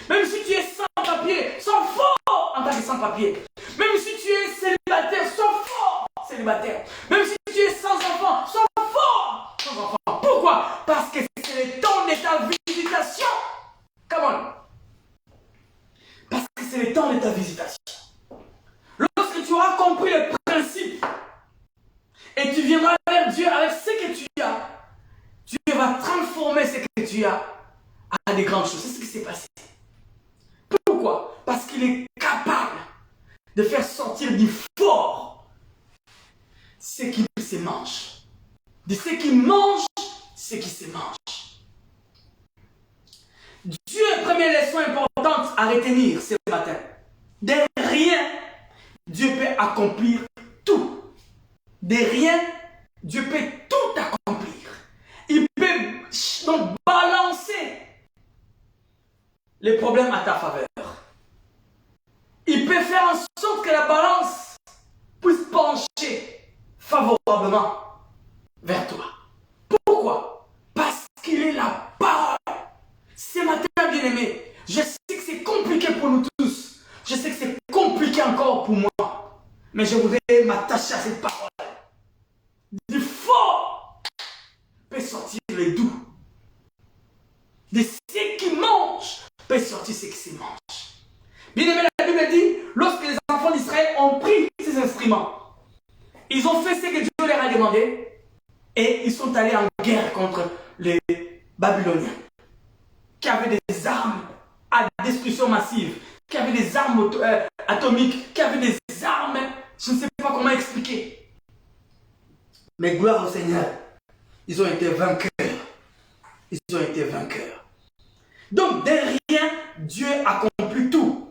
Même si tu es sans papier, sois fort en tant que sans papier. Même si tu es célibataire, sois fort célibataire. Même si tu es sans enfant, sois fort sans enfant. Pourquoi? Parce que c'est le temps de ta visitation. Come on. Parce que c'est le temps de ta visitation. Lorsque tu auras compris le principe et tu viendras vers Dieu avec ce que tu as, Dieu va transformer ce que tu as à des grandes choses. C'est ce qui s'est passé. Pourquoi? Parce qu'il est capable de faire sortir du fort ce qui se mange. De ce qui mange, ce qui se mange. Dieu, première leçon importante à retenir ce matin. De rien, Dieu peut accomplir tout. De rien, Dieu peut tout accomplir. Il peut donc balancer les problèmes à ta faveur. Il peut faire en sorte que la balance puisse pencher favorablement vers toi. Pourquoi? Parce qu'il est la parole. Ce matin, bien-aimé, je sais que c'est compliqué pour nous tous. Je sais que c'est compliqué encore pour moi. Mais je voudrais m'attacher à cette parole. Du fort peut sortir le doux. De ce qui mange peut sortir ce qui se mange. Bien aimé, la Bible dit, lorsque les enfants d'Israël ont pris ces instruments, ils ont fait ce que Dieu leur a demandé et ils sont allés en guerre contre les Babyloniens qui avaient des armes à destruction massive, qui avaient des armes atomiques, qui avaient des armes, je ne sais pas comment expliquer. Mais gloire au Seigneur, ils ont été vainqueurs. Ils ont été vainqueurs. Donc, de rien, Dieu accomplit tout.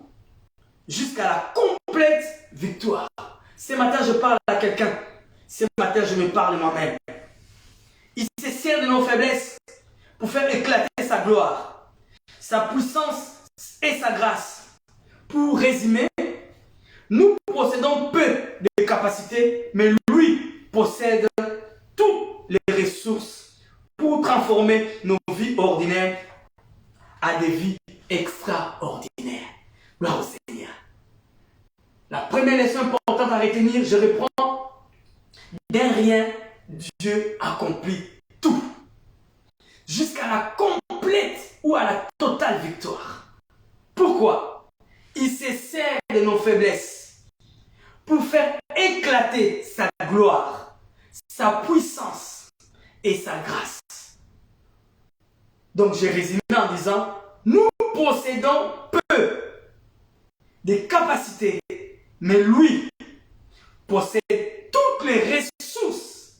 Jusqu'à la complète victoire. Ce matin, je parle à quelqu'un. Ce matin, je me parle moi-même. Il se sert de nos faiblesses pour faire éclater sa gloire, sa puissance et sa grâce. Pour résumer, nous possédons peu de capacités, mais lui possède toutes les ressources pour transformer nos vies ordinaires à des vies extraordinaires. Gloire au Seigneur. La première leçon importante à retenir, je reprends. De rien, Dieu accomplit tout. Jusqu'à la complète ou à la totale victoire. Pourquoi? Il se sert de nos faiblesses pour faire éclater sa gloire, sa puissance et sa grâce. Donc j'ai résumé en disant, nous possédons peu de capacités, mais lui possède toutes les ressources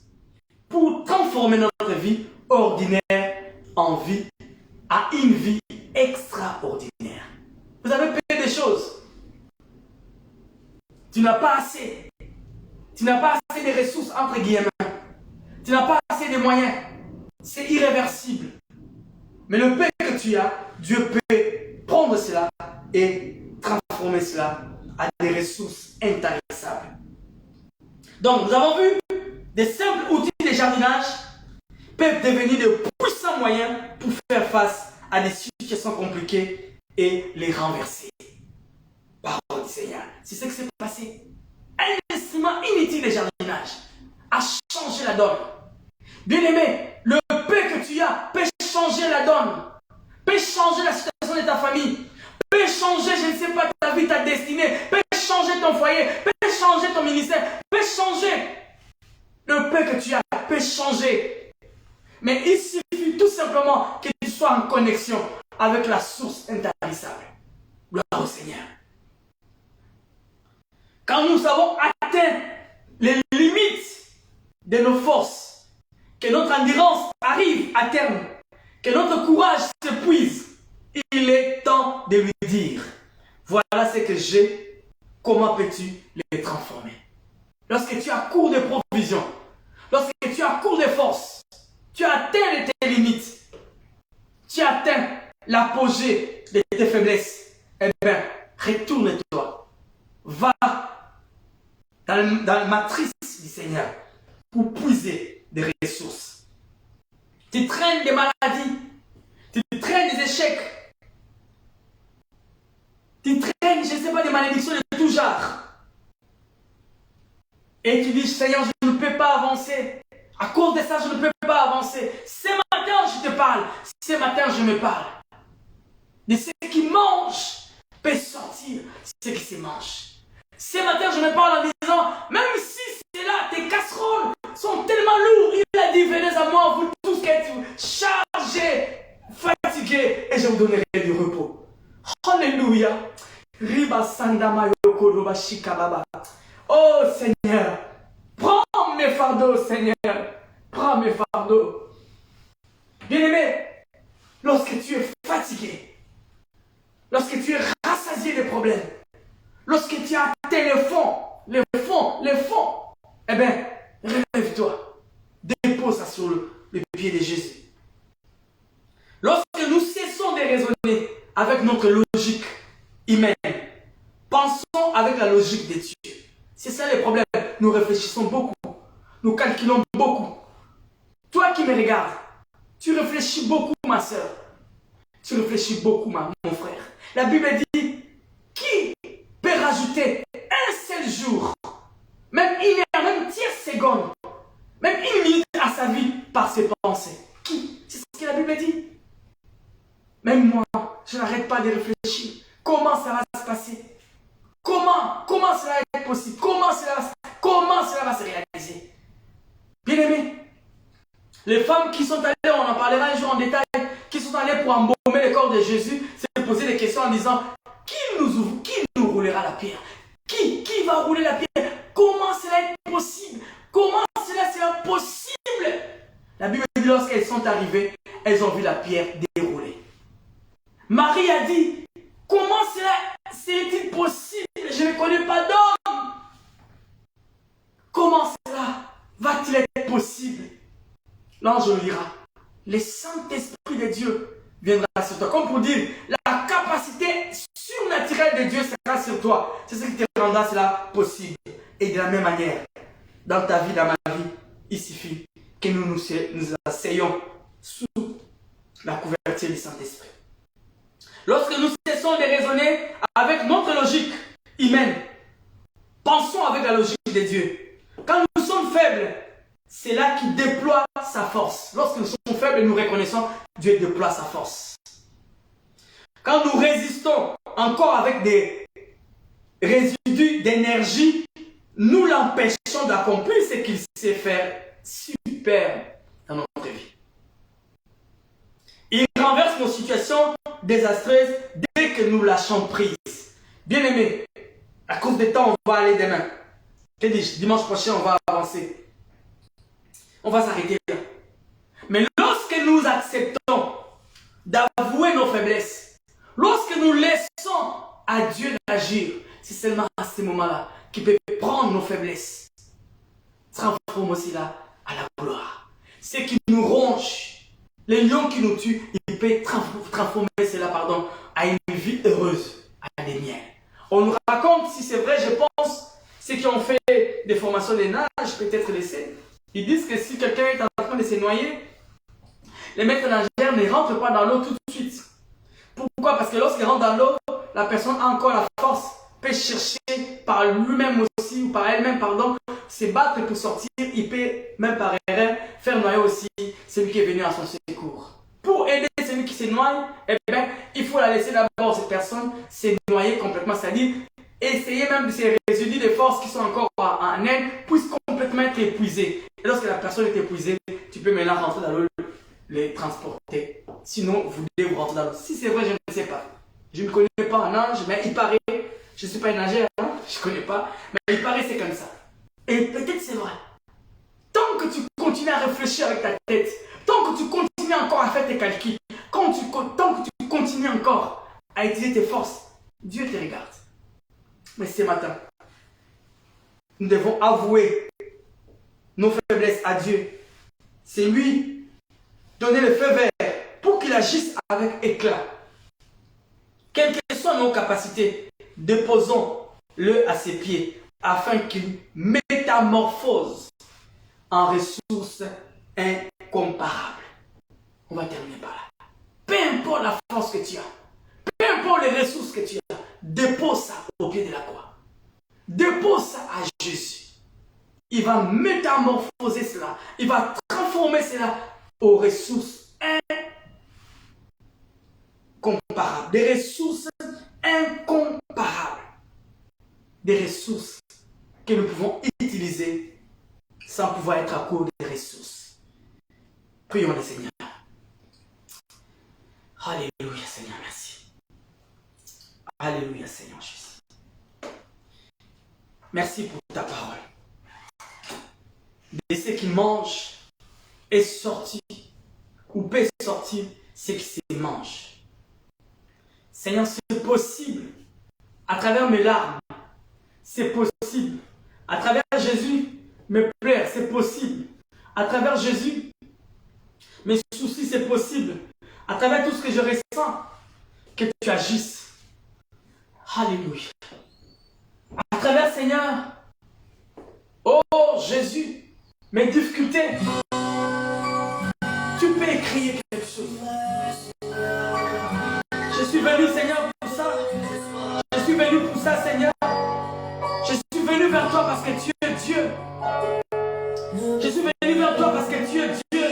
pour transformer notre vie ordinaire en vie, à une vie extraordinaire. Vous avez peu de choses. Tu n'as pas assez. Tu n'as pas assez de ressources, entre guillemets. Tu n'as pas assez de moyens. C'est irréversible. Mais le peu que tu as, Dieu peut prendre cela et transformer cela à des ressources intarissables. Donc, nous avons vu des simples outils de jardinage peuvent devenir de puissants moyens pour faire face à des situations compliquées et les renverser. Parole du Seigneur. C'est ce qui s'est passé. Un instrument inutile de jardinage a changé la donne. Bien-aimé, le peu que tu as peut changer la donne, peut changer la situation de ta famille, peut changer, je ne sais pas, ta vie, ta destinée, peut changer ton foyer, peut changer ton ministère, peut changer. Le peu que tu as peut changer. Mais il suffit tout simplement que tu sois en connexion avec la source intarissable. Gloire au Seigneur. Quand nous avons atteint les limites de nos forces, que notre endurance arrive à terme, que notre courage s'épuise, il est temps de lui dire, voilà ce que j'ai, comment peux-tu les transformer? Lorsque tu as court de provision, lorsque tu as court de force, tu as atteint tes limites, tu as atteint l'apogée de tes faiblesses, eh bien, retourne-toi, va dans la matrice du Seigneur pour puiser des ressources. Tu traînes des maladies, tu traînes des échecs, tu traînes, je ne sais pas, des malédictions de tout genre. Et tu dis, Seigneur, je ne peux pas avancer. À cause de ça, je ne peux pas avancer. Ce matin, je te parle. Ce matin, je me parle. De ce qui mange peut sortir ce qui se mange. Ce matin, je me parle en disant, même si c'est là, tes casseroles sont tellement lourdes, il a dit, venez à moi, vous tous qui êtes chargés, fatigués, et je vous donnerai du repos. Alléluia. Riba Sandama Yoko Roba Shikababa. Oh Seigneur, prends mes fardeaux, Seigneur, prends mes fardeaux. Bien-aimé, lorsque tu es fatigué, lorsque tu es rassasié des problèmes, lorsque tu as atteint le fond, eh bien, relève-toi, dépose ça sur le pied de Jésus. Lorsque nous cessons de raisonner avec notre logique humaine, pensons avec la logique de Dieu. C'est ça le problème. Nous réfléchissons beaucoup. Nous calculons beaucoup. Toi qui me regardes, tu réfléchis beaucoup, ma soeur. Tu réfléchis beaucoup, mon frère. La Bible dit, qui peut rajouter un seul jour, même une heure, même 10 secondes, même une minute à sa vie par ses pensées? Qui? C'est ce que la Bible dit. Même moi, je n'arrête pas de réfléchir. Comment ça va se passer? Comment cela va être possible? Comment cela va se réaliser? Bien-aimés, les femmes qui sont allées, on en parlera un jour en détail, qui sont allées pour embaumer le corps de Jésus, se poser des questions en disant, qui nous roulera la pierre? Qui va rouler la pierre? Comment cela est possible? Comment cela sera possible? La Bible dit, lorsqu'elles sont arrivées, elles ont vu la pierre dérouler. Marie a dit, comment cela serait-il possible? Je ne connais pas d'homme. Comment cela va-t-il être possible? L'ange lui dira, le Saint-Esprit de Dieu viendra sur toi. Comme pour dire, la capacité surnaturelle de Dieu sera sur toi. C'est ce qui te rendra cela possible. Et de la même manière, dans ta vie, dans ma vie, il suffit que nous asseyons sous la couverture du Saint-Esprit. Lorsque nous cessons de raisonner avec notre logique humaine, pensons avec la logique de Dieu. Quand nous sommes faibles, c'est là qu'il déploie sa force. Lorsque nous sommes faibles et nous reconnaissons, Dieu déploie sa force. Quand nous résistons encore avec des résidus d'énergie, nous l'empêchons d'accomplir ce qu'il sait faire super dans notre vie. Il renverse nos situations désastreuses dès que nous lâchons prise. Bien-aimés, à cause du temps, on va aller demain. Dimanche prochain, on va avancer. On va s'arrêter là. Mais lorsque nous acceptons d'avouer nos faiblesses, lorsque nous laissons à Dieu d'agir, c'est seulement à ce moment-là qu'il peut prendre nos faiblesses, transformer aussi là à la gloire. Ce qui nous ronge, les lions qui nous tuent, il peut transformer cela à une vie heureuse, à des miels. On nous raconte, si c'est vrai, je pense, ceux qui ont fait des formations de nage, peut-être laissés, ils disent que si quelqu'un est en train de se noyer, les maîtres nageurs ne rentrent pas dans l'eau tout de suite. Pourquoi? Parce que lorsqu'ils rentrent dans l'eau, la personne a encore la force, peut chercher par lui-même aussi, ou par elle-même, pardon, se battre pour sortir. Il peut, même par erreur, faire noyer aussi celui qui est venu à son secours. Pour aider celui qui se noie, eh bien, il faut la laisser d'abord, cette personne, se noyer complètement, c'est-à-dire essayer même de ces résidus de force qui sont encore en elle, puissent complètement être épuisés. Et lorsque la personne est épuisée, tu peux maintenant rentrer dans l'eau, les transporter. Sinon, vous devez vous rentrer dans l'eau. Si c'est vrai, je ne sais pas. Je ne connais pas en nage, mais il paraît, je ne suis pas un nageur, hein, je ne connais pas, mais il paraît c'est comme ça. Et peut-être c'est vrai. Tant que tu continues à réfléchir avec ta tête, tant que tu continues encore à faire tes calculs, tant que tu continues encore à utiliser tes forces, Dieu te regarde. Mais ce matin, nous devons avouer nos faiblesses à Dieu. C'est lui donner le feu vert pour qu'il agisse avec éclat. Quelles que soient nos capacités, déposons-le à ses pieds afin qu'il métamorphose en ressources incomparables. On va terminer par là. Peu importe la force que tu as, peu importe les ressources que tu as, dépose ça au pied de la croix. Dépose ça à Jésus. Il va métamorphoser cela. Il va transformer cela aux ressources incomparables. Des ressources incomparables. Des ressources que nous pouvons utiliser sans pouvoir être à court des ressources. Prions le Seigneur. Alléluia Seigneur, merci. Alléluia Seigneur Jésus. Merci pour ta parole. De ce qui mange est sorti, ou peut sortir ce qui se mange. Seigneur, c'est possible à travers mes larmes. C'est possible. À travers Jésus, mes pleurs, c'est possible. À travers Jésus, mes soucis, c'est possible. À travers tout ce que je ressens, que tu agisses. Alléluia. À travers, Seigneur, oh Jésus, mes difficultés, tu peux écrire quelque chose. Je suis venu, Seigneur, pour ça. Je suis venu pour ça, Seigneur. Je suis venu vers toi parce que tu es Dieu. Je suis venu vers toi parce que tu es Dieu.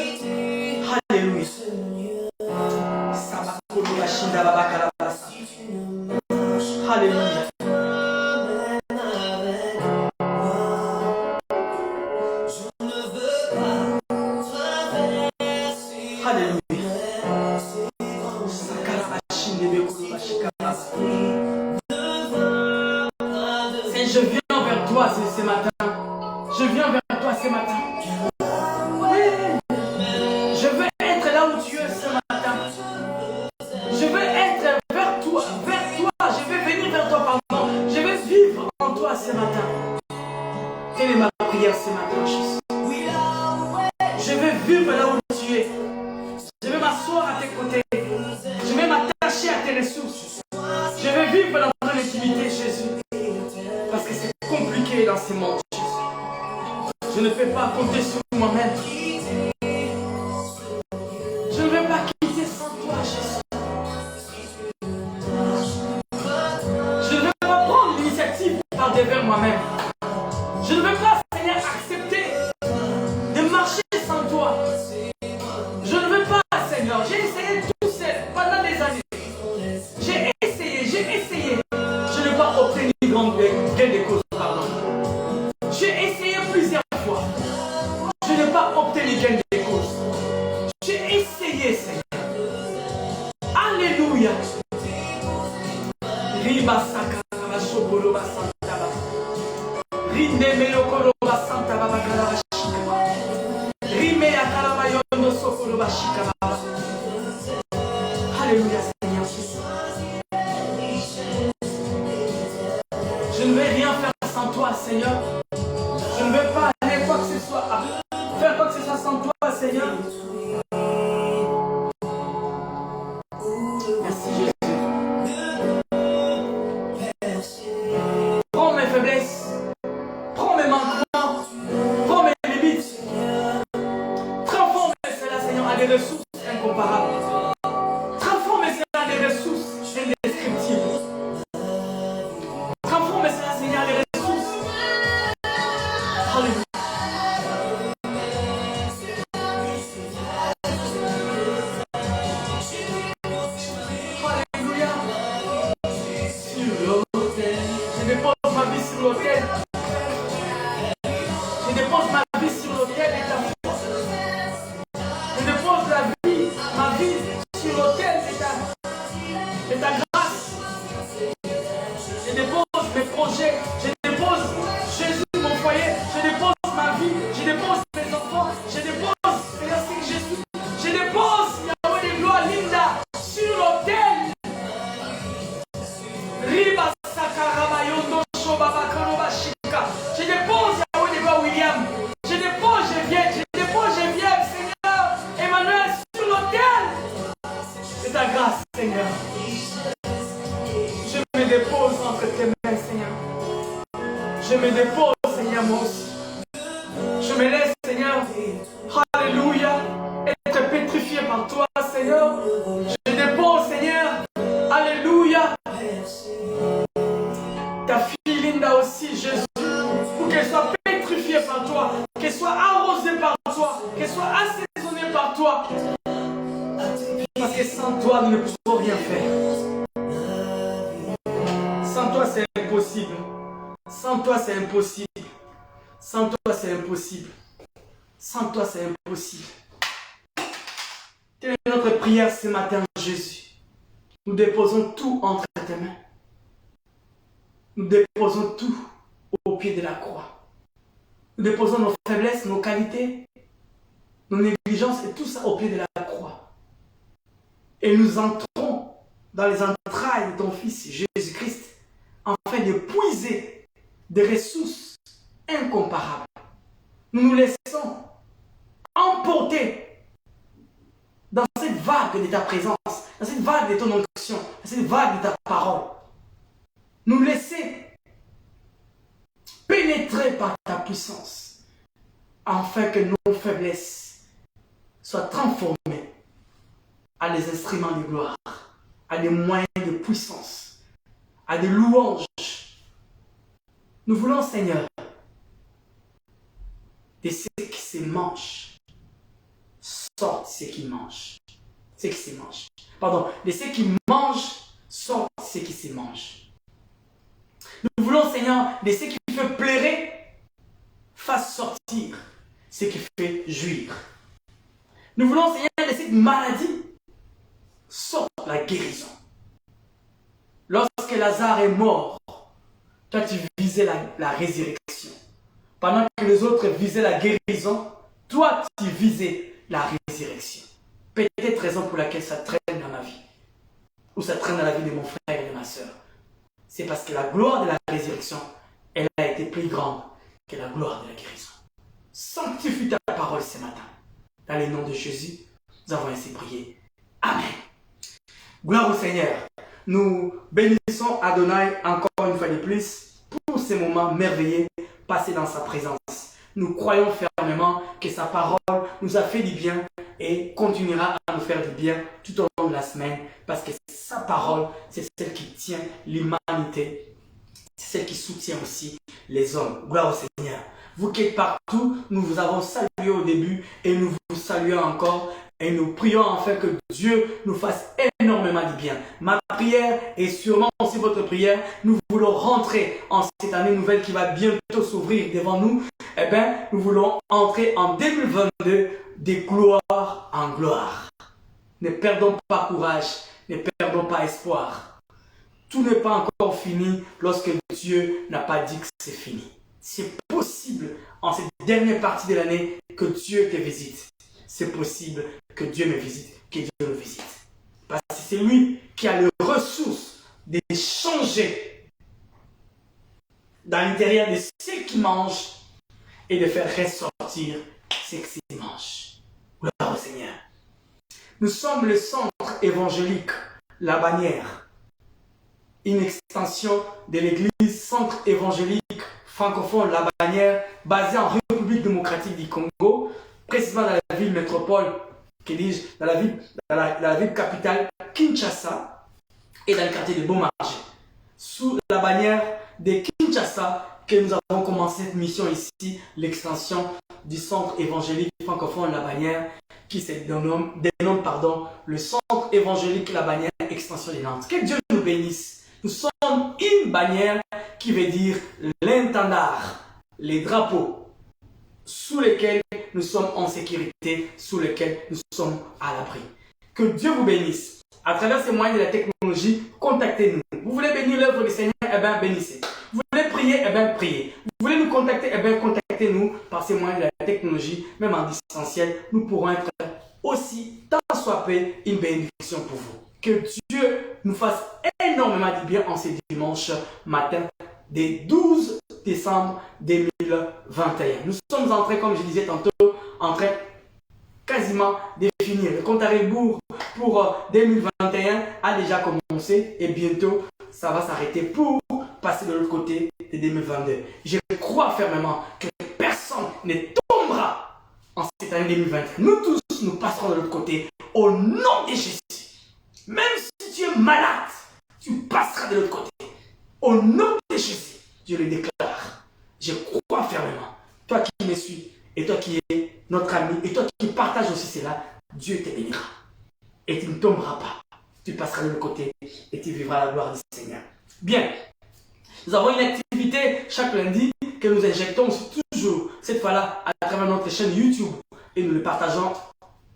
Alléluia. Alléluia. Je viens vers toi ce matin. Je viens vers toi ce matin. Oui. Je veux être là où tu es ce matin. Je veux être vers toi. Je veux venir vers toi, pardon. Je veux vivre en toi ce matin. Quelle est ma prière ce matin, Jésus? Je veux vivre là où tu es. Je veux m'asseoir à tes côtés. Je veux m'attacher à tes ressources. Je veux vivre dans ton intimité, Jésus. Parce que c'est compliqué dans ce monde, Jésus. Je ne peux pas compter sur moi-même. Je ne veux pas quitter sans toi, Jésus. Je ne veux pas prendre l'initiative par devers moi-même. Je ne veux pas, Seigneur, accepter de marcher sans toi. Je ne veux pas, Seigneur. J'ai essayé tout seul pendant des années. J'ai essayé. Je n'ai pas obtenu gain de cause, pardon. J'ai essayé plusieurs fois. Je n'ai pas obtenu gain de cause. J'ai essayé, Seigneur. Alléluia. Riba sakara shokolo basanta ba. Rinde melokolo basanta ba bakara shika. Rime yakara yondo sokolo bashika ba. Alléluia, Seigneur. Je ne vais rien faire sans toi, Seigneur. Je ne veux pas aller quoi que ce soit, faire quoi que ce soit sans toi, Seigneur. Merci, Jésus. ta grâce, Seigneur. Je me dépose entre tes mains, Seigneur. Je me dépose, Seigneur, moi aussi. Je me laisse, Seigneur, alléluia, être pétrifié par toi, Seigneur. Je dépose, Seigneur, alléluia, ta fille Linda aussi, Jésus, pour qu'elle soit pétrifiée par toi, qu'elle soit arrosée par toi, qu'elle soit assaisonnée par toi. Parce que sans toi, nous ne pouvons rien faire. Sans toi, c'est impossible. Sans toi, c'est impossible. Sans toi, c'est impossible. Sans toi, c'est impossible. Telle est notre prière ce matin, Jésus. Nous déposons tout entre tes mains. Nous déposons tout au pied de la croix. Nous déposons nos faiblesses, nos qualités, nos négligences et tout ça au pied de la croix. Et nous entrons dans les entrailles de ton Fils Jésus-Christ afin de puiser des ressources incomparables. Nous nous laissons emporter dans cette vague de ta présence, dans cette vague de ton onction, dans cette vague de ta parole. Nous laisser pénétrer par ta puissance, afin que nos faiblesses soient transformées à des instruments de gloire, à des moyens de puissance, à des louanges. Nous voulons, Seigneur, de ce qui se mange, sortent ce qui mange. Ce qui se mange. Pardon, de ce qui mange, sortent ce qui se mange. Nous voulons, Seigneur, de ce qui fait plaire, fasse sortir ce qui fait jouir. Nous voulons, Seigneur, de cette maladie, sorte la guérison. Lorsque Lazare est mort, toi tu visais la résurrection. Pendant que les autres visaient la guérison, toi tu visais la résurrection. Peut-être raison pour laquelle ça traîne dans ma vie. Ou ça traîne dans la vie de mon frère et de ma soeur. C'est parce que la gloire de la résurrection, elle a été plus grande que la gloire de la guérison. Sanctifie ta parole ce matin. Dans le nom de Jésus, nous avons ainsi prié. Amen. Gloire au Seigneur. Nous bénissons Adonai encore une fois de plus pour ces moments merveilleux passés dans sa présence. Nous croyons fermement que sa parole nous a fait du bien et continuera à nous faire du bien tout au long de la semaine parce que sa parole, c'est celle qui tient l'humanité, c'est celle qui soutient aussi les hommes. Gloire au Seigneur. Vous qui êtes partout, nous vous avons salué au début et nous vous saluons encore et nous prions enfin que Dieu nous fasse énormément du bien. Ma prière et sûrement aussi votre prière, nous voulons rentrer en cette année nouvelle qui va bientôt s'ouvrir devant nous. Eh bien, nous voulons entrer en 2022 de gloire en gloire. Ne perdons pas courage, ne perdons pas espoir. Tout n'est pas encore fini lorsque Dieu n'a pas dit que c'est fini. C'est possible en cette dernière partie de l'année que Dieu te visite. C'est possible que Dieu me visite, que Dieu me visite. Parce que c'est lui qui a les ressources de changer dans l'intérieur de ceux qui mangent et de faire ressortir ceux qui mangent. Gloire au Seigneur. Nous sommes le centre évangélique, la bannière, une extension de l'église centre évangélique francophone, la bannière, basée en République démocratique du Congo, précisément dans la ville métropole, que dis-je, dans la ville capitale Kinshasa et dans le quartier de Beaumarchais. Sous la bannière de Kinshasa, que nous avons commencé cette mission ici, l'extension du centre évangélique francophone La Bannière, qui se dénomme le centre évangélique La Bannière, extension de Nantes. Que Dieu nous bénisse. Nous sommes une bannière qui veut dire l'étendard, les drapeaux sous lesquels nous sommes en sécurité, sous lesquels nous sommes à l'abri. Que Dieu vous bénisse. À travers ces moyens de la technologie, contactez-nous. Vous voulez bénir l'œuvre du Seigneur? Eh bien, bénissez. Vous voulez prier? Eh bien, priez. Vous voulez nous contacter? Eh bien, contactez-nous par ces moyens de la technologie, même en distanciel. Nous pourrons être aussi, tant soit peu, une bénédiction pour vous. Que Dieu nous fasse énormément du bien en ce dimanche matin des 12 décembre 2021. Nous sommes entrés, comme je disais tantôt, en train quasiment de finir. Le compte à rebours pour 2021 a déjà commencé et bientôt ça va s'arrêter pour passer de l'autre côté de 2022. Je crois fermement que personne ne tombera en cette année 2021. Nous tous, nous passerons de l'autre côté au nom de Jésus. Même si tu es malade, tu passeras de l'autre côté. Au nom de Jésus, je le déclare. Je crois fermement. Toi qui me suis et toi qui es notre ami et toi qui partages aussi cela, Dieu te bénira. Et tu ne tomberas pas. Tu passeras de l'autre côté et tu vivras la gloire du Seigneur. Bien. Nous avons une activité chaque lundi que nous injectons toujours, cette fois-là, à travers notre chaîne YouTube et nous le partageons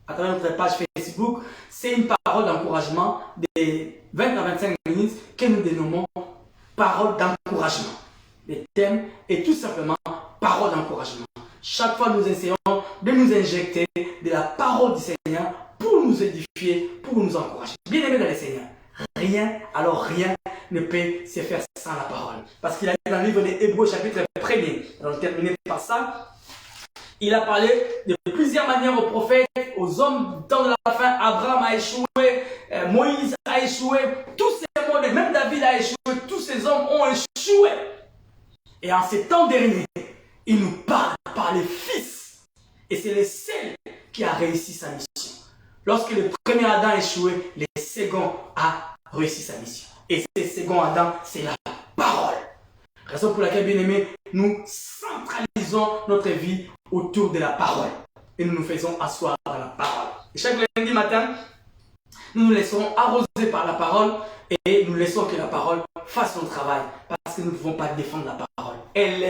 à travers notre page Facebook. C'est une parole d'encouragement de 20 à 25 minutes que nous dénommons parole d'encouragement. Le thème est tout simplement parole d'encouragement. Chaque fois, nous essayons de nous injecter de la parole du Seigneur pour nous édifier, pour nous encourager. Bien-aimés dans le Seigneur, rien, alors rien ne peut se faire sans la parole. Parce qu'il a dit dans le livre des Hébreux, chapitre 1er, alors terminé par ça, il a parlé de plusieurs manières aux prophètes, aux hommes du temps de la fin. Abraham a échoué, Moïse a échoué, tous ces mondes, même David a échoué, tous ces hommes ont échoué. Et en ces temps derniers, il nous parle par les fils. Et c'est le seul qui a réussi sa mission. Lorsque le premier Adam a échoué, le second a réussi sa mission. Et ce second Adam, c'est la parole. Raison pour laquelle, bien aimés, nous centralisons notre vie autour de la parole. Et nous nous faisons asseoir dans la parole. Et chaque lundi matin, nous nous laissons arroser par la parole et nous laissons que la parole fasse son travail. Parce que nous ne pouvons pas défendre la parole. Elle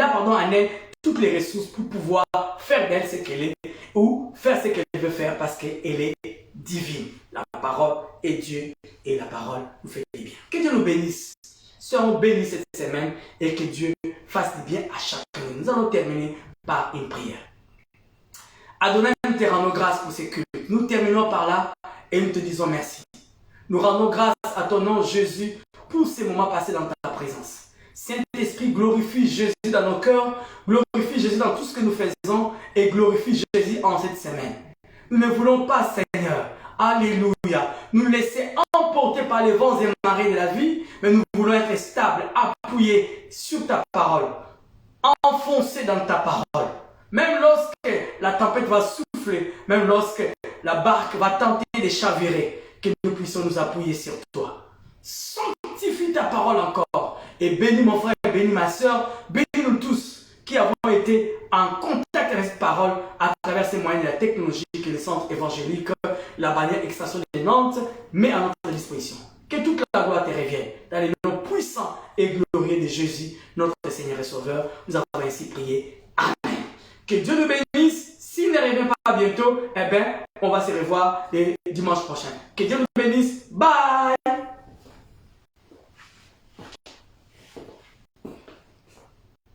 a en elle toutes les ressources pour pouvoir faire d'elle ce qu'elle est ou faire ce qu'elle veut faire parce qu'elle est divine. La parole est Dieu et la parole nous fait du bien. Que Dieu nous bénisse. Soyons bénis cette semaine et que Dieu fasse du bien à chacun. Nous allons terminer par une prière. Adonai, nous te rendons grâce pour ces cultes. Nous terminons par là et nous te disons merci. Nous rendons grâce à ton nom, Jésus, pour ces moments passés dans ta présence. Saint-Esprit, glorifie Jésus dans nos cœurs, glorifie Jésus dans tout ce que nous faisons et glorifie Jésus en cette semaine. Nous ne voulons pas, Seigneur, alléluia, nous laisser emporter par les vents et marées de la vie, mais nous voulons être stables, appuyés sur ta parole, enfoncés dans ta parole. Même lorsque la tempête va souffler, même lorsque la barque va tenter de chavirer, que nous puissions nous appuyer sur toi. Sanctifie ta parole encore et bénis mon frère, bénis ma soeur, bénis-nous tous qui avons été en contact avec cette parole à travers ces moyens de la technologie que le centre évangélique, la bannière extension de Nantes met à notre disposition. Que toute la gloire te revienne dans les noms puissants et glorieux de Jésus, notre Seigneur et Sauveur. Nous avons ainsi prié. Amen. Que Dieu nous bénisse. S'il ne revient pas bientôt, on va se revoir le dimanche prochain. Que Dieu nous bénisse. Bye.